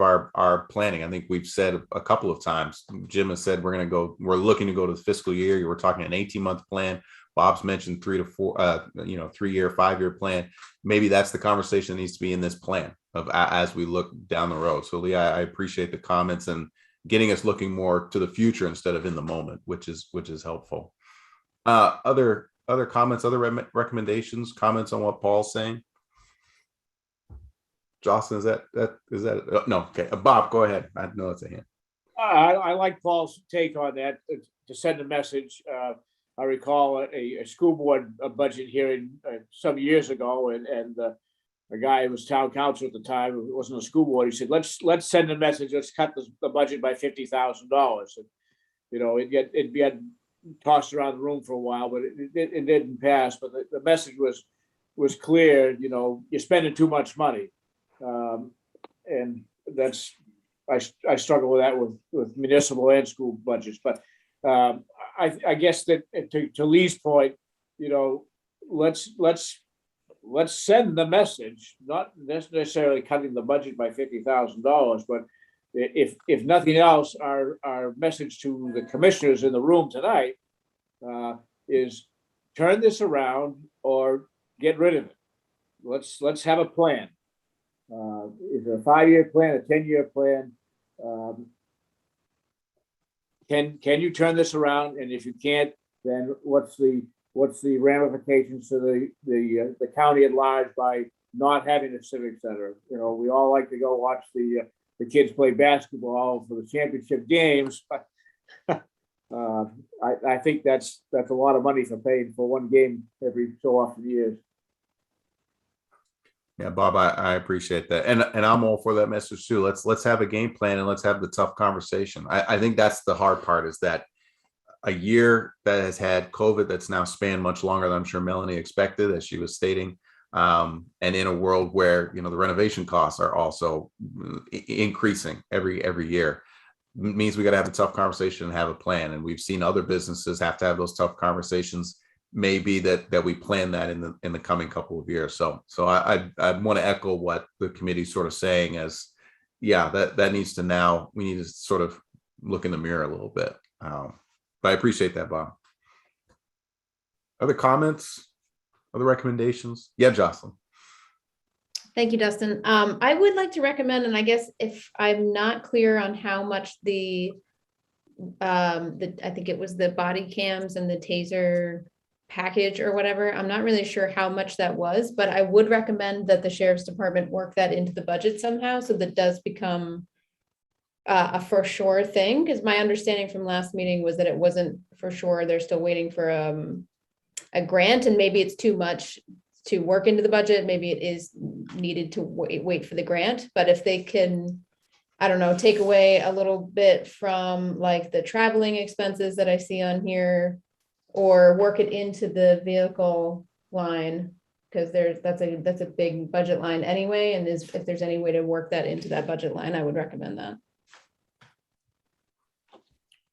our planning. I think we've said a couple of times, Jim has said we're looking to go to the fiscal year. We're talking an 18-month plan. Bob's mentioned 3 to 4, 3-year, 5-year plan. Maybe that's the conversation that needs to be in this plan of as we look down the road. So Lee, I appreciate the comments and getting us looking more to the future instead of in the moment, which is helpful. Other comments, other recommendations, comments on what Paul's saying? Jocelyn, is that no? Okay, Bob, go ahead. I know it's a hand. I like Paul's take on that to send a message. I recall a school board budget hearing some years ago, and the guy who was town council at the time, who wasn't a school board, he said, let's send a message. Let's cut the budget by $50,000. And it got tossed around the room for a while, but it didn't pass. But the message was clear. You're spending too much money. And that's I struggle with that with municipal and school budgets, but I guess that to Lee's point, you know, let's send the message, not necessarily cutting the budget by $50,000, but if nothing else, our message to the commissioners in the room tonight is turn this around or get rid of it. Let's have a plan. Is it a 5-year plan, a 10-year plan? Can you turn this around? And if you can't, then what's the ramifications to the county at large by not having a civic center? You know, we all like to go watch the kids play basketball for the championship games, but I think that's a lot of money for paying for one game every so often years. Yeah, Bob, I appreciate that. And I'm all for that message too. Let's have a game plan and let's have the tough conversation. I think that's the hard part, is that a year that has had COVID that's now spanned much longer than I'm sure Melanie expected, as she was stating. And in a world where, you know, the renovation costs are also increasing every year, means we got to have a tough conversation and have a plan. And we've seen other businesses have to have those tough conversations. Maybe that we plan that in the coming couple of years. So I want to echo what the committee's sort of saying, as yeah, that needs to, now we need to sort of look in the mirror a little bit. But I appreciate that, Bob. Other comments, other recommendations? Yeah, Jocelyn. Thank you, Dustin. I would like to recommend, and I guess if I'm not clear on how much I think it was the body cams and the taser package or whatever, I'm not really sure how much that was, but I would recommend that the sheriff's department work that into the budget somehow, so that does become a for sure thing. Because my understanding from last meeting was that it wasn't for sure. They're still waiting for a grant, and maybe it's too much to work into the budget. Maybe it is needed to wait for the grant. But if they can, I don't know, take away a little bit from like the traveling expenses that I see on here, or work it into the vehicle line, because that's a big budget line anyway. And if there's any way to work that into that budget line, I would recommend that.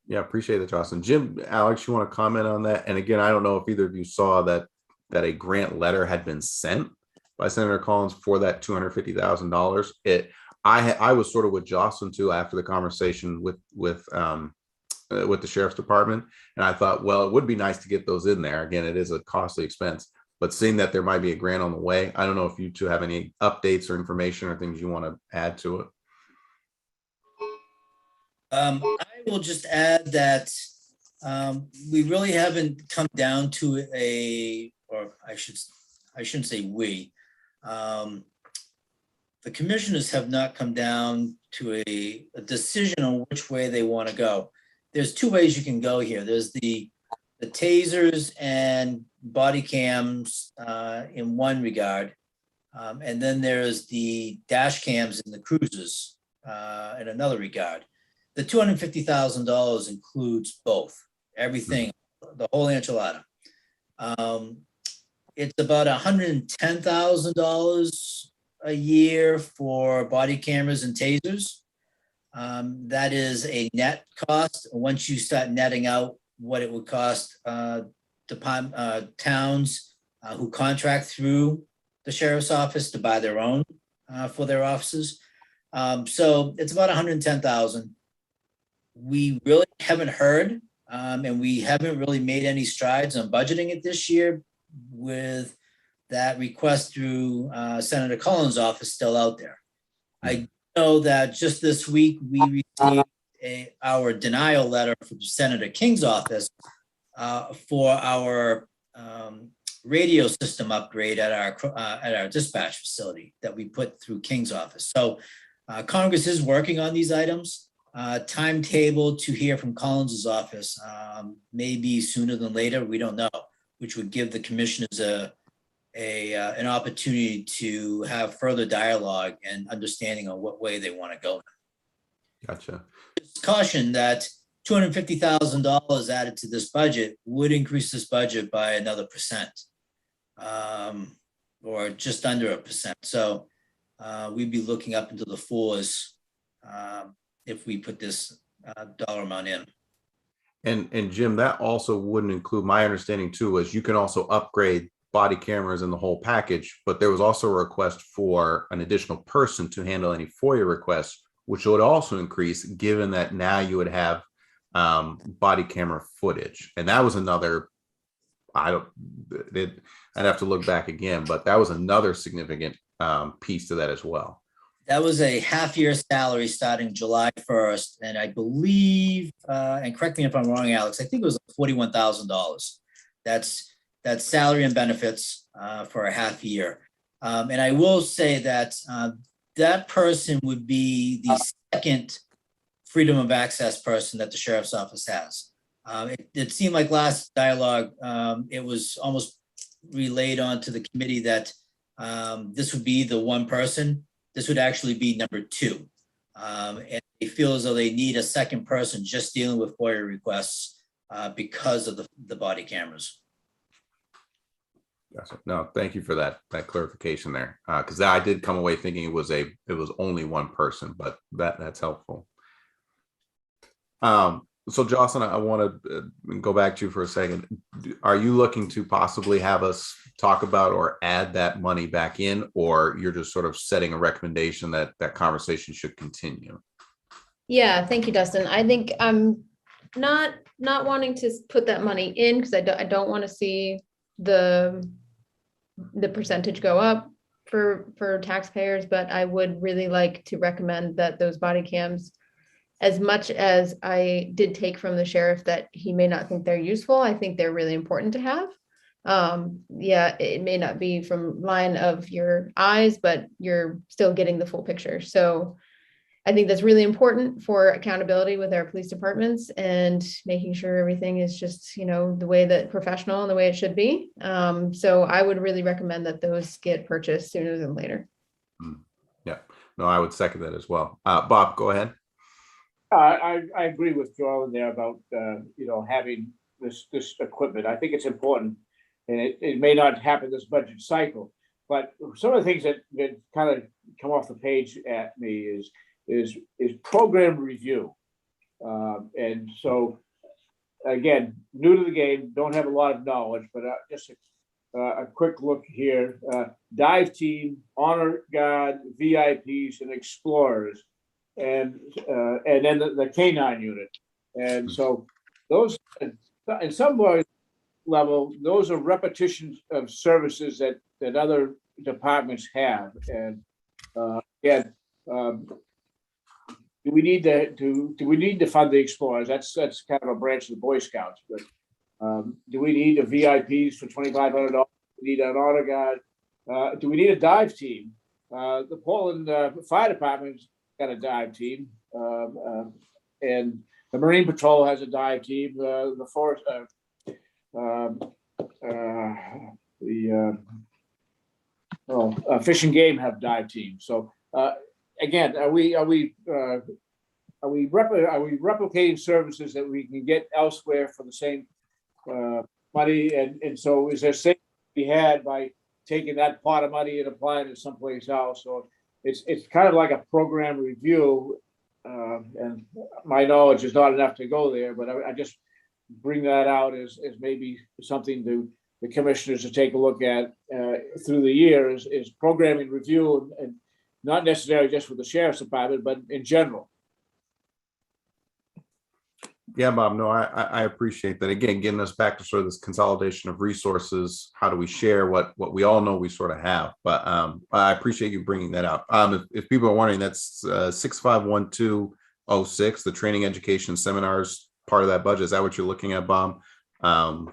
Yeah, appreciate it, Jocelyn. Jim, Alex, you want to comment on that? And again, I don't know if either of you saw that a grant letter had been sent by Senator Collins for that $250,000. I was sort of with Jocelyn too after the conversation with the sheriff's department, and I thought, well, it would be nice to get those in there. Again, it is a costly expense, but seeing that there might be a grant on the way, I don't know if you two have any updates or information or things you want to add to it. I will just add that we really haven't come down to or I shouldn't say we. The commissioners have not come down to a decision on which way they want to go. There's two ways you can go here. There's the tasers and body cams in one regard, and then there's the dash cams in the cruisers in another regard. The $250,000 includes both, everything, the whole enchilada. It's about $110,000 a year for body cameras and tasers. That is a net cost. Once you start netting out what it would cost towns who contract through the sheriff's office to buy their own for their offices. So it's about $110,000. We really haven't heard, and we haven't really made any strides on budgeting it this year, with that request through Senator Collins' office still out there. I know that just this week we received our denial letter from Senator King's office for our radio system upgrade at our dispatch facility that we put through King's office. So Congress is working on these items. Timetable to hear from Collins's office, maybe sooner than later, we don't know, which would give the commissioners an opportunity to have further dialogue and understanding on what way they want to go. Gotcha. Just caution that $250,000 added to this budget would increase this budget by another percent, or just under 1%. So we'd be looking up into the fours if we put this dollar amount in. And Jim, that also wouldn't include, my understanding too, was you can also upgrade body cameras in the whole package, but there was also a request for an additional person to handle any FOIA requests, which would also increase, given that now you would have body camera footage. And that was another, I'd have to look back again, but that was another significant piece to that as well. That was a half-year salary starting July 1st, and I believe, and correct me if I'm wrong, Alex, I think it was $41,000. That's salary and benefits for a half year. And I will say that that person would be the second freedom of access person that the sheriff's office has. It seemed like last dialogue, it was almost relayed on to the committee that this would be the one person. This would actually be number two. And they feel as though they need a second person just dealing with FOIA requests because of the body cameras. Gotcha. No, thank you for that clarification there. Because I did come away thinking it was only one person, but that's helpful. So Jocelyn, I want to go back to you for a second. Are you looking to possibly have us talk about or add that money back in, or you're just sort of setting a recommendation that that conversation should continue? Yeah, thank you, Dustin. I think I'm not wanting to put that money in because I don't want to see the percentage go up for taxpayers, but I would really like to recommend that those body cams, as much as I did take from the sheriff that he may not think they're useful, I think they're really important to have. Yeah, it may not be from line of your eyes, but you're still getting the full picture. So I think that's really important for accountability with our police departments and making sure everything is just, the way that professional and the way it should be. So I would really recommend that those get purchased sooner than later. Yeah, no, I would second that as well. Bob, go ahead. I agree with Joel there about, having this equipment. I think it's important, and it may not happen this budget cycle, but some of the things that kind of come off the page at me is program review. And so, again, new to the game, don't have a lot of knowledge, but just a quick look here. Dive team, honor guard, VIPs, and explorers. And then the K9 unit. And so those, in some level, those are repetitions of services that other departments have. And again, do we need to fund the explorers? That's kind of a branch of the Boy Scouts. But do we need the VIPs for $2,500? Do we need an honor guard? Do we need a dive team? The Portland Fire Department's got a dive team, and the Marine Patrol has a dive team. The forest, Fish and Game have dive teams. So again, are we replicating services that we can get elsewhere for the same money? And so is there savings to be had by taking that pot of money and applying it someplace else? Or it's kind of like a program review, and my knowledge is not enough to go there, but I just bring that out as maybe something to the commissioners to take a look at through the year is programming review, and not necessarily just for the sheriff's department, but in general. Yeah, Bob, no, I appreciate that. Again, getting us back to sort of this consolidation of resources. How do we share what we all know we sort of have? But I appreciate you bringing that out. If people are wondering, that's 651206, the training education seminars part of that budget. Is that what you're looking at, Bob? I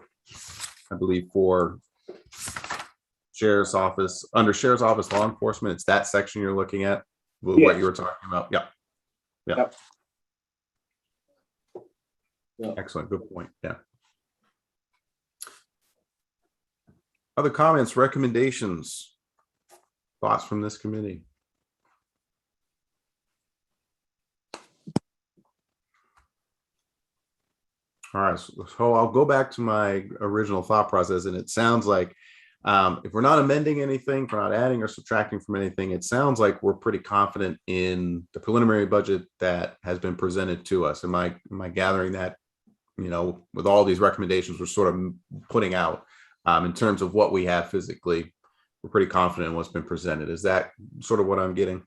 believe for sheriff's office, under sheriff's office law enforcement, it's that section you're looking at, what you were talking about. Yeah. Yep. Excellent. Good point. Yeah. Other comments, recommendations, thoughts from this committee? All right. So I'll go back to my original thought process, and it sounds like If we're not amending anything, if we're not adding or subtracting from anything, it sounds like we're pretty confident in the preliminary budget that has been presented to us. Am I gathering that, with all these recommendations we're sort of putting out, in terms of what we have physically, we're pretty confident in what's been presented. Is that sort of what I'm getting?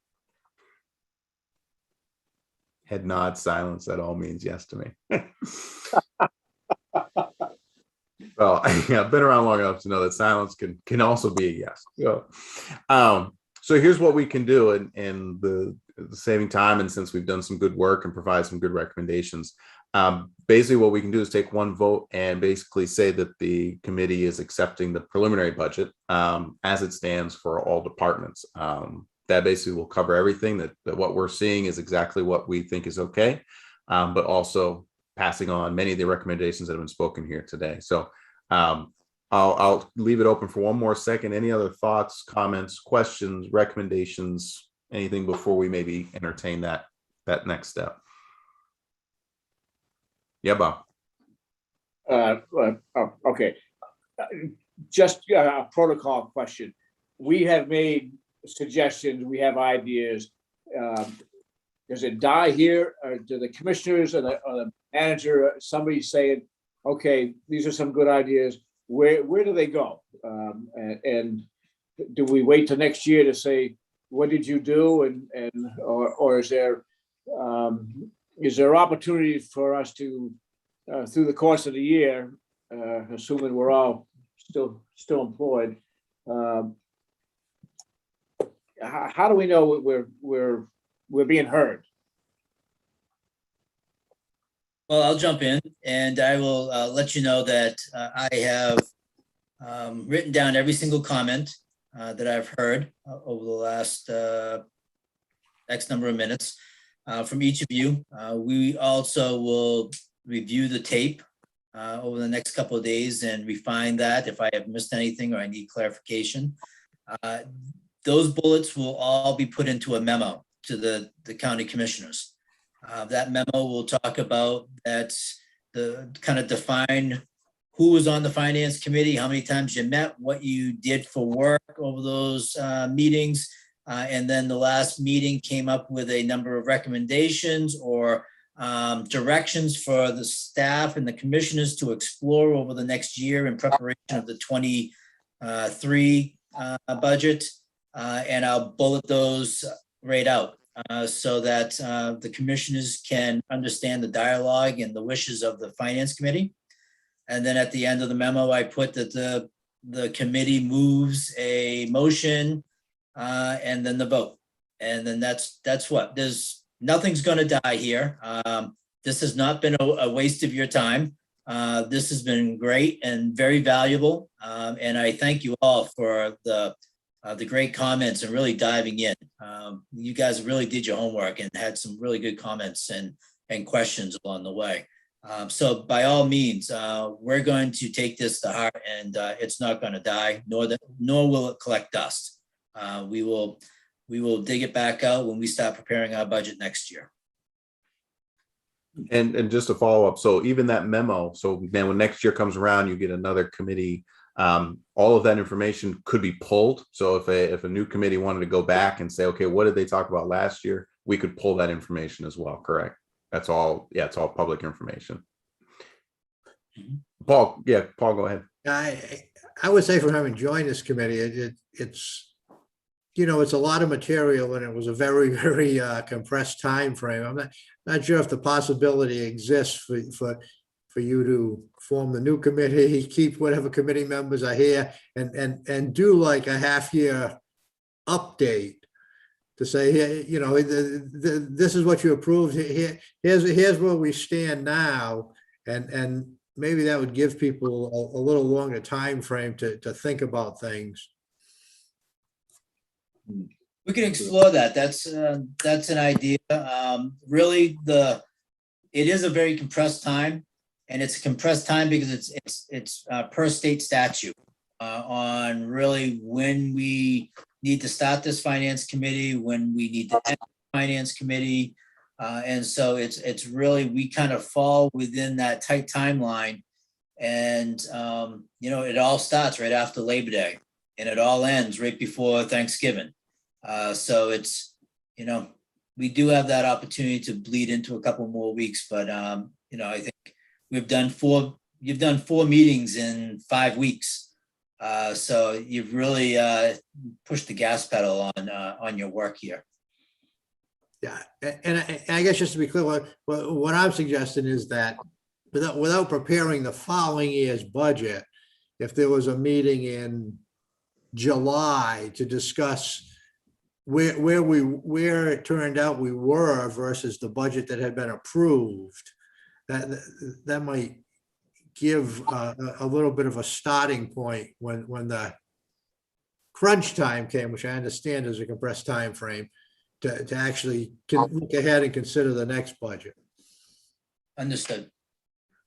Head nod, silence, that all means yes to me. Well, I've been around long enough to know that silence can also be a yes. So here's what we can do, and the saving time, and since we've done some good work and provide some good recommendations, basically what we can do is take one vote and basically say that the committee is accepting the preliminary budget as it stands for all departments. That basically will cover everything, that what we're seeing is exactly what we think is okay, but also passing on many of the recommendations that have been spoken here today. So I'll leave it open for one more second. Any other thoughts, comments, questions, recommendations, anything before we maybe entertain that next step? Yeah, Bob. Okay. Just a protocol question. We have made suggestions, we have ideas. Does it die here, or do the commissioners or the manager, somebody saying, okay, these are some good ideas, where do they go? And do we wait till next year to say, what did you do? Or is there opportunity for us to, through the course of the year, assuming we're all still employed, how do we know we're being heard? Well, I'll jump in and I will let you know that I have written down every single comment that I've heard over the last X number of minutes from each of you. We also will review the tape over the next couple of days and refine that if I have missed anything or I need clarification. Those bullets will all be put into a memo to the county commissioners. That memo will talk about the kind of define who was on the finance committee, how many times you met, what you did for work over those meetings. And then the last meeting came up with a number of recommendations or directions for the staff and the commissioners to explore over the next year in preparation of the 23 budget. And I'll bullet those right out so that the commissioners can understand the dialogue and the wishes of the finance committee. And then at the end of the memo, I put that the committee moves a motion and then the vote. And then that's what, nothing's gonna die here. This has not been a waste of your time. This has been great and very valuable. And I thank you all for the great comments and really diving in. You guys really did your homework and had some really good comments and questions along the way. So by all means, we're going to take this to heart, and it's not going to die, nor will it collect dust. We will dig it back out when we start preparing our budget next year. And just to follow up, so even that memo, so then when next year comes around, you get another committee, all of that information could be pulled. So if a new committee wanted to go back and say, okay, what did they talk about last year? We could pull that information as well, correct? That's all, yeah, it's all public information. Paul, go ahead. I would say from having joined this committee, it's a lot of material and it was a very, very compressed time frame. I'm not sure if the possibility exists for you to form the new committee, keep whatever committee members are here and do like a half-year update to say, this is what you approved. Here's where we stand now. And maybe that would give people a little longer time frame to think about things. We can explore that. That's an idea. Really, it is a very compressed time, and it's a compressed time because it's per state statute on really when we need to start this finance committee, when we need to end the finance committee, and so it's really we kind of fall within that tight timeline, And, it all starts right after Labor Day and it all ends right before Thanksgiving. So it's, we do have that opportunity to bleed into a couple more weeks, but, I think you've done 4 meetings in 5 weeks. So you've really pushed the gas pedal on your work here. Yeah, and I guess just to be clear, what I'm suggesting is that without preparing the following year's budget, if there was a meeting in July to discuss where it turned out we were versus the budget that had been approved, that might give a little bit of a starting point when the crunch time came, which I understand is a compressed time frame, to actually look ahead and consider the next budget. Understood.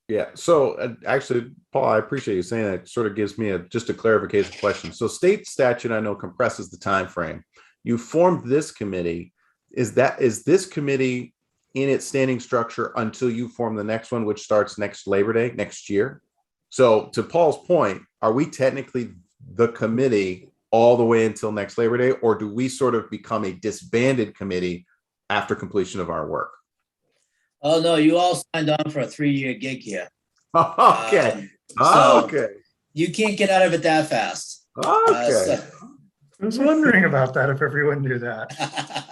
Yeah. So actually, Paul, I appreciate you saying that. It sort of gives me just a clarification question. So state statute, I know, compresses the time frame. You formed this committee. Is this committee in its standing structure until you form the next one, which starts next Labor Day next year? So to Paul's point, are we technically the committee all the way until next Labor Day, or do we sort of become a disbanded committee after completion of our work? Oh, no, you all signed on for a 3-year gig here. Okay. So Okay. you can't get out of it that fast. Okay. I was wondering about that, if everyone knew that.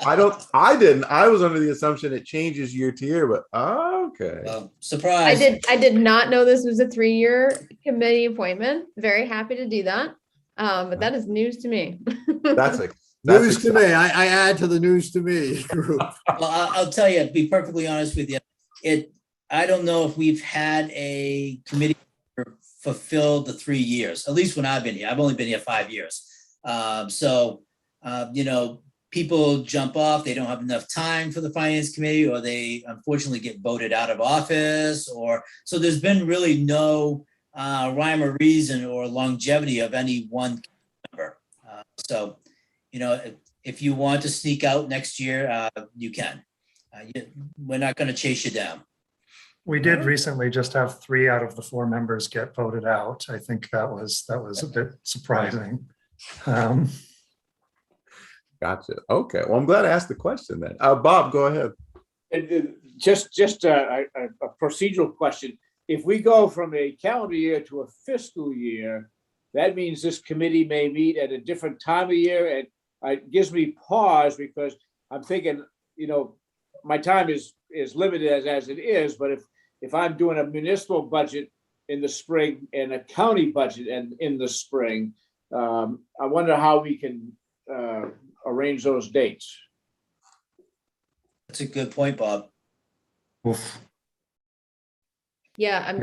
I didn't. I was under the assumption it changes year to year, but okay. Well, surprise. I did not know this was a 3-year committee appointment. Very happy to do that. But that is news to me. That's News to me. I add to the news to me group. Well, I'll tell you, to be perfectly honest with you, I don't know if we've had a committee fulfill the 3 years, at least when I've been here. I've only been here 5 years. People jump off, they don't have enough time for the finance committee, or they unfortunately get voted out of office, so there's been really no rhyme or reason or longevity of any one member. So, if you want to sneak out next year, you can. We're not going to chase you down. We did recently just have 3 out of the 4 members get voted out. I think that was a bit surprising. Gotcha. Okay. Well, I'm glad I asked the question then. Bob, go ahead. Just a procedural question. If we go from a calendar year to a fiscal year, that means this committee may meet at a different time of year, and it gives me pause because I'm thinking, my time is limited as it is, but if I'm doing a municipal budget in the spring and a county budget in the spring, I wonder how we can arrange those dates. That's a good point, Bob. Oof. Yeah, I'm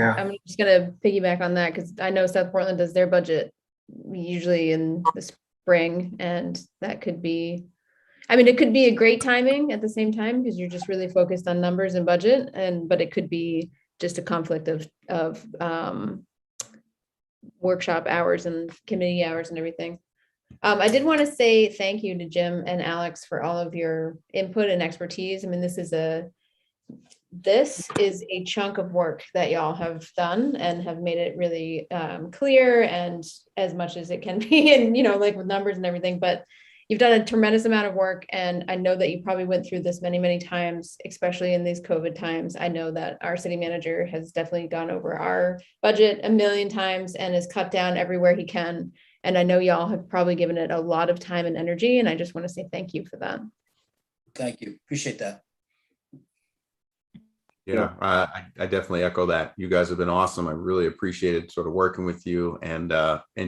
just gonna piggyback on that because I know South Portland does their budget usually in the spring, and that could be, it could be a great timing at the same time because you're just really focused on numbers and budget, but it could be just a conflict of workshop hours and committee hours and everything. I did want to say thank you to Jim and Alex for all of your input and expertise. This is a chunk of work that y'all have done and have made it really clear and as much as it can be, and with numbers and everything, but you've done a tremendous amount of work. And I know that you probably went through this many, many times, especially in these COVID times. I know that our city manager has definitely gone over our budget a million times and has cut down everywhere he can. And I know y'all have probably given it a lot of time and energy. And I just want to say thank you for that. Thank you. Appreciate that. Yeah, I definitely echo that. You guys have been awesome. I really appreciated sort of working with you and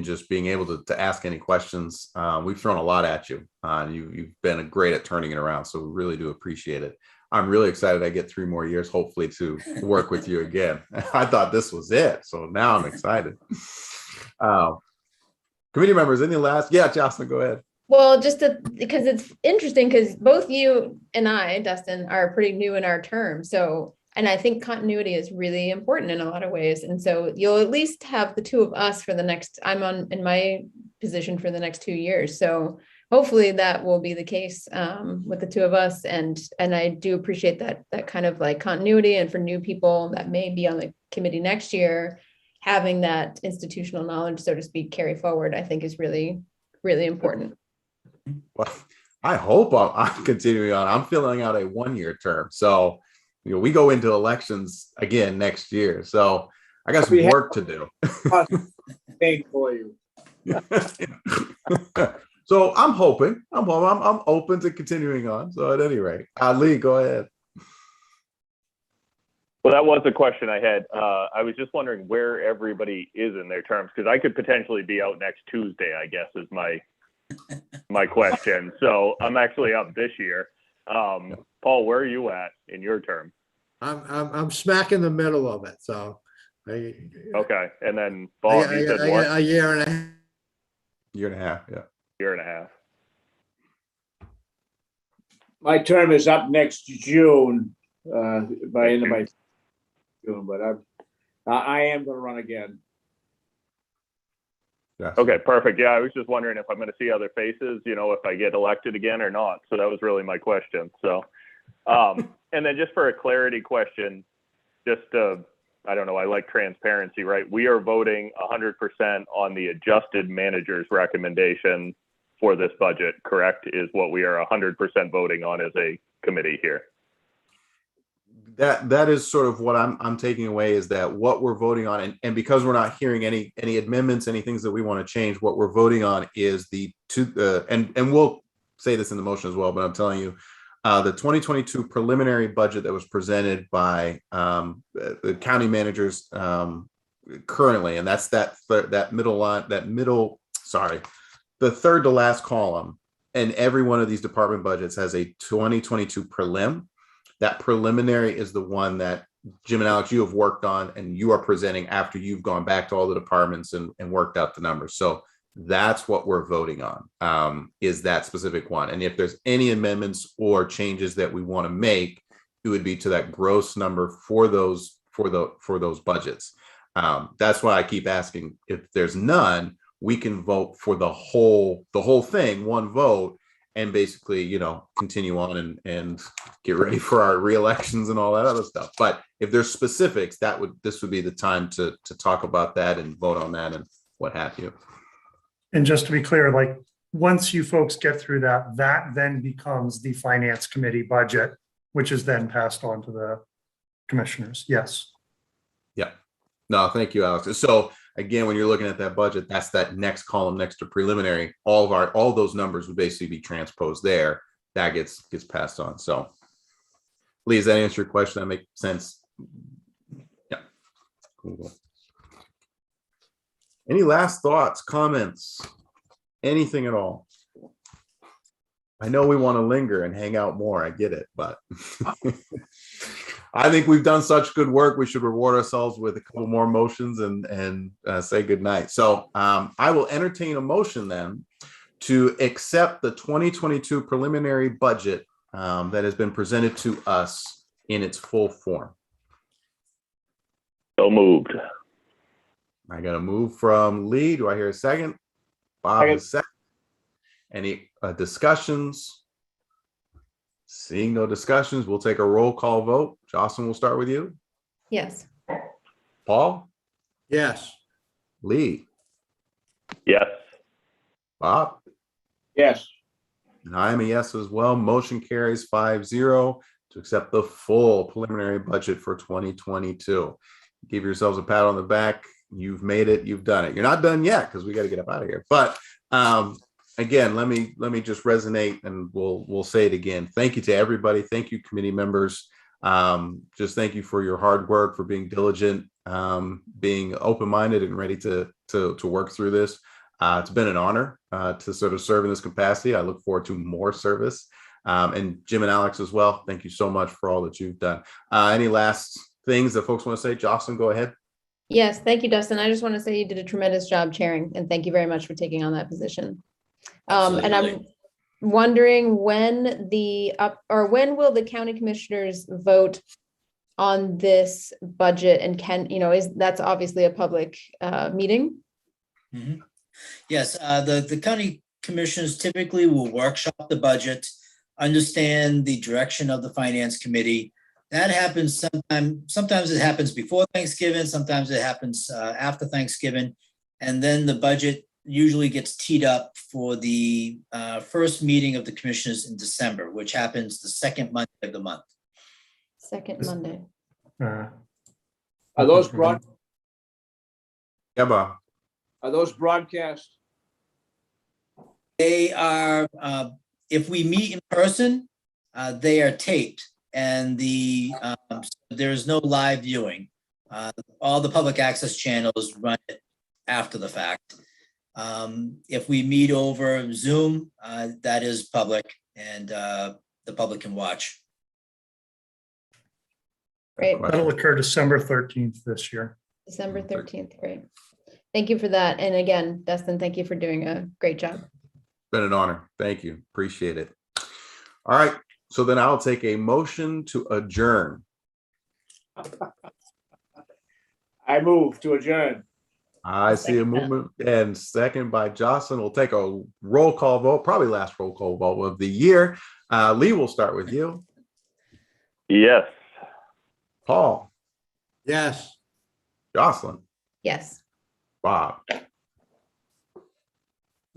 just being able to ask any questions. We've thrown a lot at you. You've been great at turning it around. So we really do appreciate it. I'm really excited I get 3 more years, hopefully, to work with you again. I thought this was it. So now I'm excited. Committee members, any last? Yeah, Jocelyn, go ahead. Well, because it's interesting because both you and I, Dustin, are pretty new in our term. So, and I think continuity is really important in a lot of ways. And so you'll at least have the 2 of us for the next, in my position for the next 2 years. So hopefully that will be the case with the 2 of us. And I do appreciate that kind of like continuity, and for new people that may be on the committee next year, having that institutional knowledge, so to speak, carry forward, I think is really, really important. Well, I hope I'm continuing on. I'm filling out a 1-year term. So, we go into elections again next year. So I got some work to do. Thank for you. So I'm open to continuing on. So at any rate, Lee, go ahead. Well, that was the question I had. I was just wondering where everybody is in their terms, because I could potentially be out next Tuesday, I guess, is my question. So I'm actually up this year. Paul, where are you at in your term? I'm smack in the middle of it, so. Okay, and then Bob, you said what? A year and a half. Year and a half, yeah. Year and a half. My term is up next June, by end of my June, but I am going to run again. Yes. Okay, perfect. Yeah, I was just wondering if I'm going to see other faces, if I get elected again or not. So that was really my question. So, and then just for a clarity question, I don't know, I like transparency, right? We are voting 100% on the adjusted manager's recommendation for this budget, correct? Is what we are 100% voting on as a committee here. That is sort of what I'm taking away, is that what we're voting on, and because we're not hearing any amendments, any things that we want to change, what we're voting on is and we'll say this in the motion as well, but I'm telling you, the 2022 preliminary budget that was presented by the county managers currently, and that's that middle line, the third to last column, and every one of these department budgets has a 2022 prelim. That preliminary is the one that Jim and Alex, you have worked on, and you are presenting after you've gone back to all the departments and worked out the numbers. So that's what we're voting on, is that specific one. And if there's any amendments or changes that we want to make, it would be to that gross number for those budgets. That's why I keep asking. If there's none, we can vote for the whole thing, one vote, and basically, continue on and get ready for our re-elections and all that other stuff. But if there's specifics, this would be the time to talk about that and vote on that and what have you. And just to be clear, like, once you folks get through that then becomes the finance committee budget, which is then passed on to the commissioners. Yes. Yeah. No, thank you, Alex. So again, when you're looking at that budget, that's that next column next to preliminary. All those numbers would basically be transposed there. That gets passed on. So, Lee, does that answer your question? That make sense? Yeah. Cool. Any last thoughts, comments, anything at all? I know we want to linger and hang out more. I get it, but I think we've done such good work. We should reward ourselves with a couple more motions and say goodnight. So I will entertain a motion then to accept the 2022 preliminary budget that has been presented to us in its full form. So moved. I got a move from Lee. Do I hear a second? Bob is second. Any discussions? Seeing no discussions, we'll take a roll call vote. Jocelyn, we'll start with you. Yes. Paul? Yes. Lee? Yes. Bob? Yes. And I am a yes as well. Motion carries 5-0 to accept the full preliminary budget for 2022. Give yourselves a pat on the back. You've made it. You've done it. You're not done yet because we got to get up out of here. But again, let me just resonate, and we'll say it again. Thank you to everybody. Thank you, committee members. Just thank you for your hard work, for being diligent, being open-minded and ready to work through this. It's been an honor to sort of serve in this capacity. I look forward to more service. And Jim and Alex as well. Thank you so much for all that you've done. Any last things that folks want to say? Jocelyn, go ahead. Yes, thank you, Dustin. I just want to say you did a tremendous job chairing, and thank you very much for taking on that position. And I'm wondering when when will the county commissioners vote on this budget, and that's obviously a public meeting? Mhm. Yes, the county commissioners typically will workshop the budget, understand the direction of the finance committee, That happens sometimes it happens before Thanksgiving, sometimes it happens after Thanksgiving. And then the budget usually gets teed up for the first meeting of the commissioners in December, which happens the second Monday of the month. Second Monday. Uh, Are those Yeah, Bob. broadcast? They are, if we meet in person, they are taped and there's no live viewing. All the public access channels run it after the fact. If we meet over Zoom, that is public and the public can watch. Great. That'll occur December 13th this year. December 13th. Great. Thank you for that. And again, Dustin, thank you for doing a great job. Been an honor. Thank you. Appreciate it. All right. So then I'll take a motion to adjourn. I move to adjourn. I see a movement and second by Jocelyn. We'll take a roll call vote, probably last roll call vote of the year. Lee, we'll start with you. Yes. Paul, Yes. Jocelyn, Yes. Bob.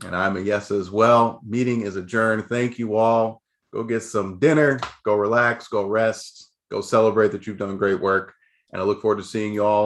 And I'm a yes as well. Meeting is adjourned. Thank you all. Go get some dinner, go relax, go rest, go celebrate that you've done great work. And I look forward to seeing you all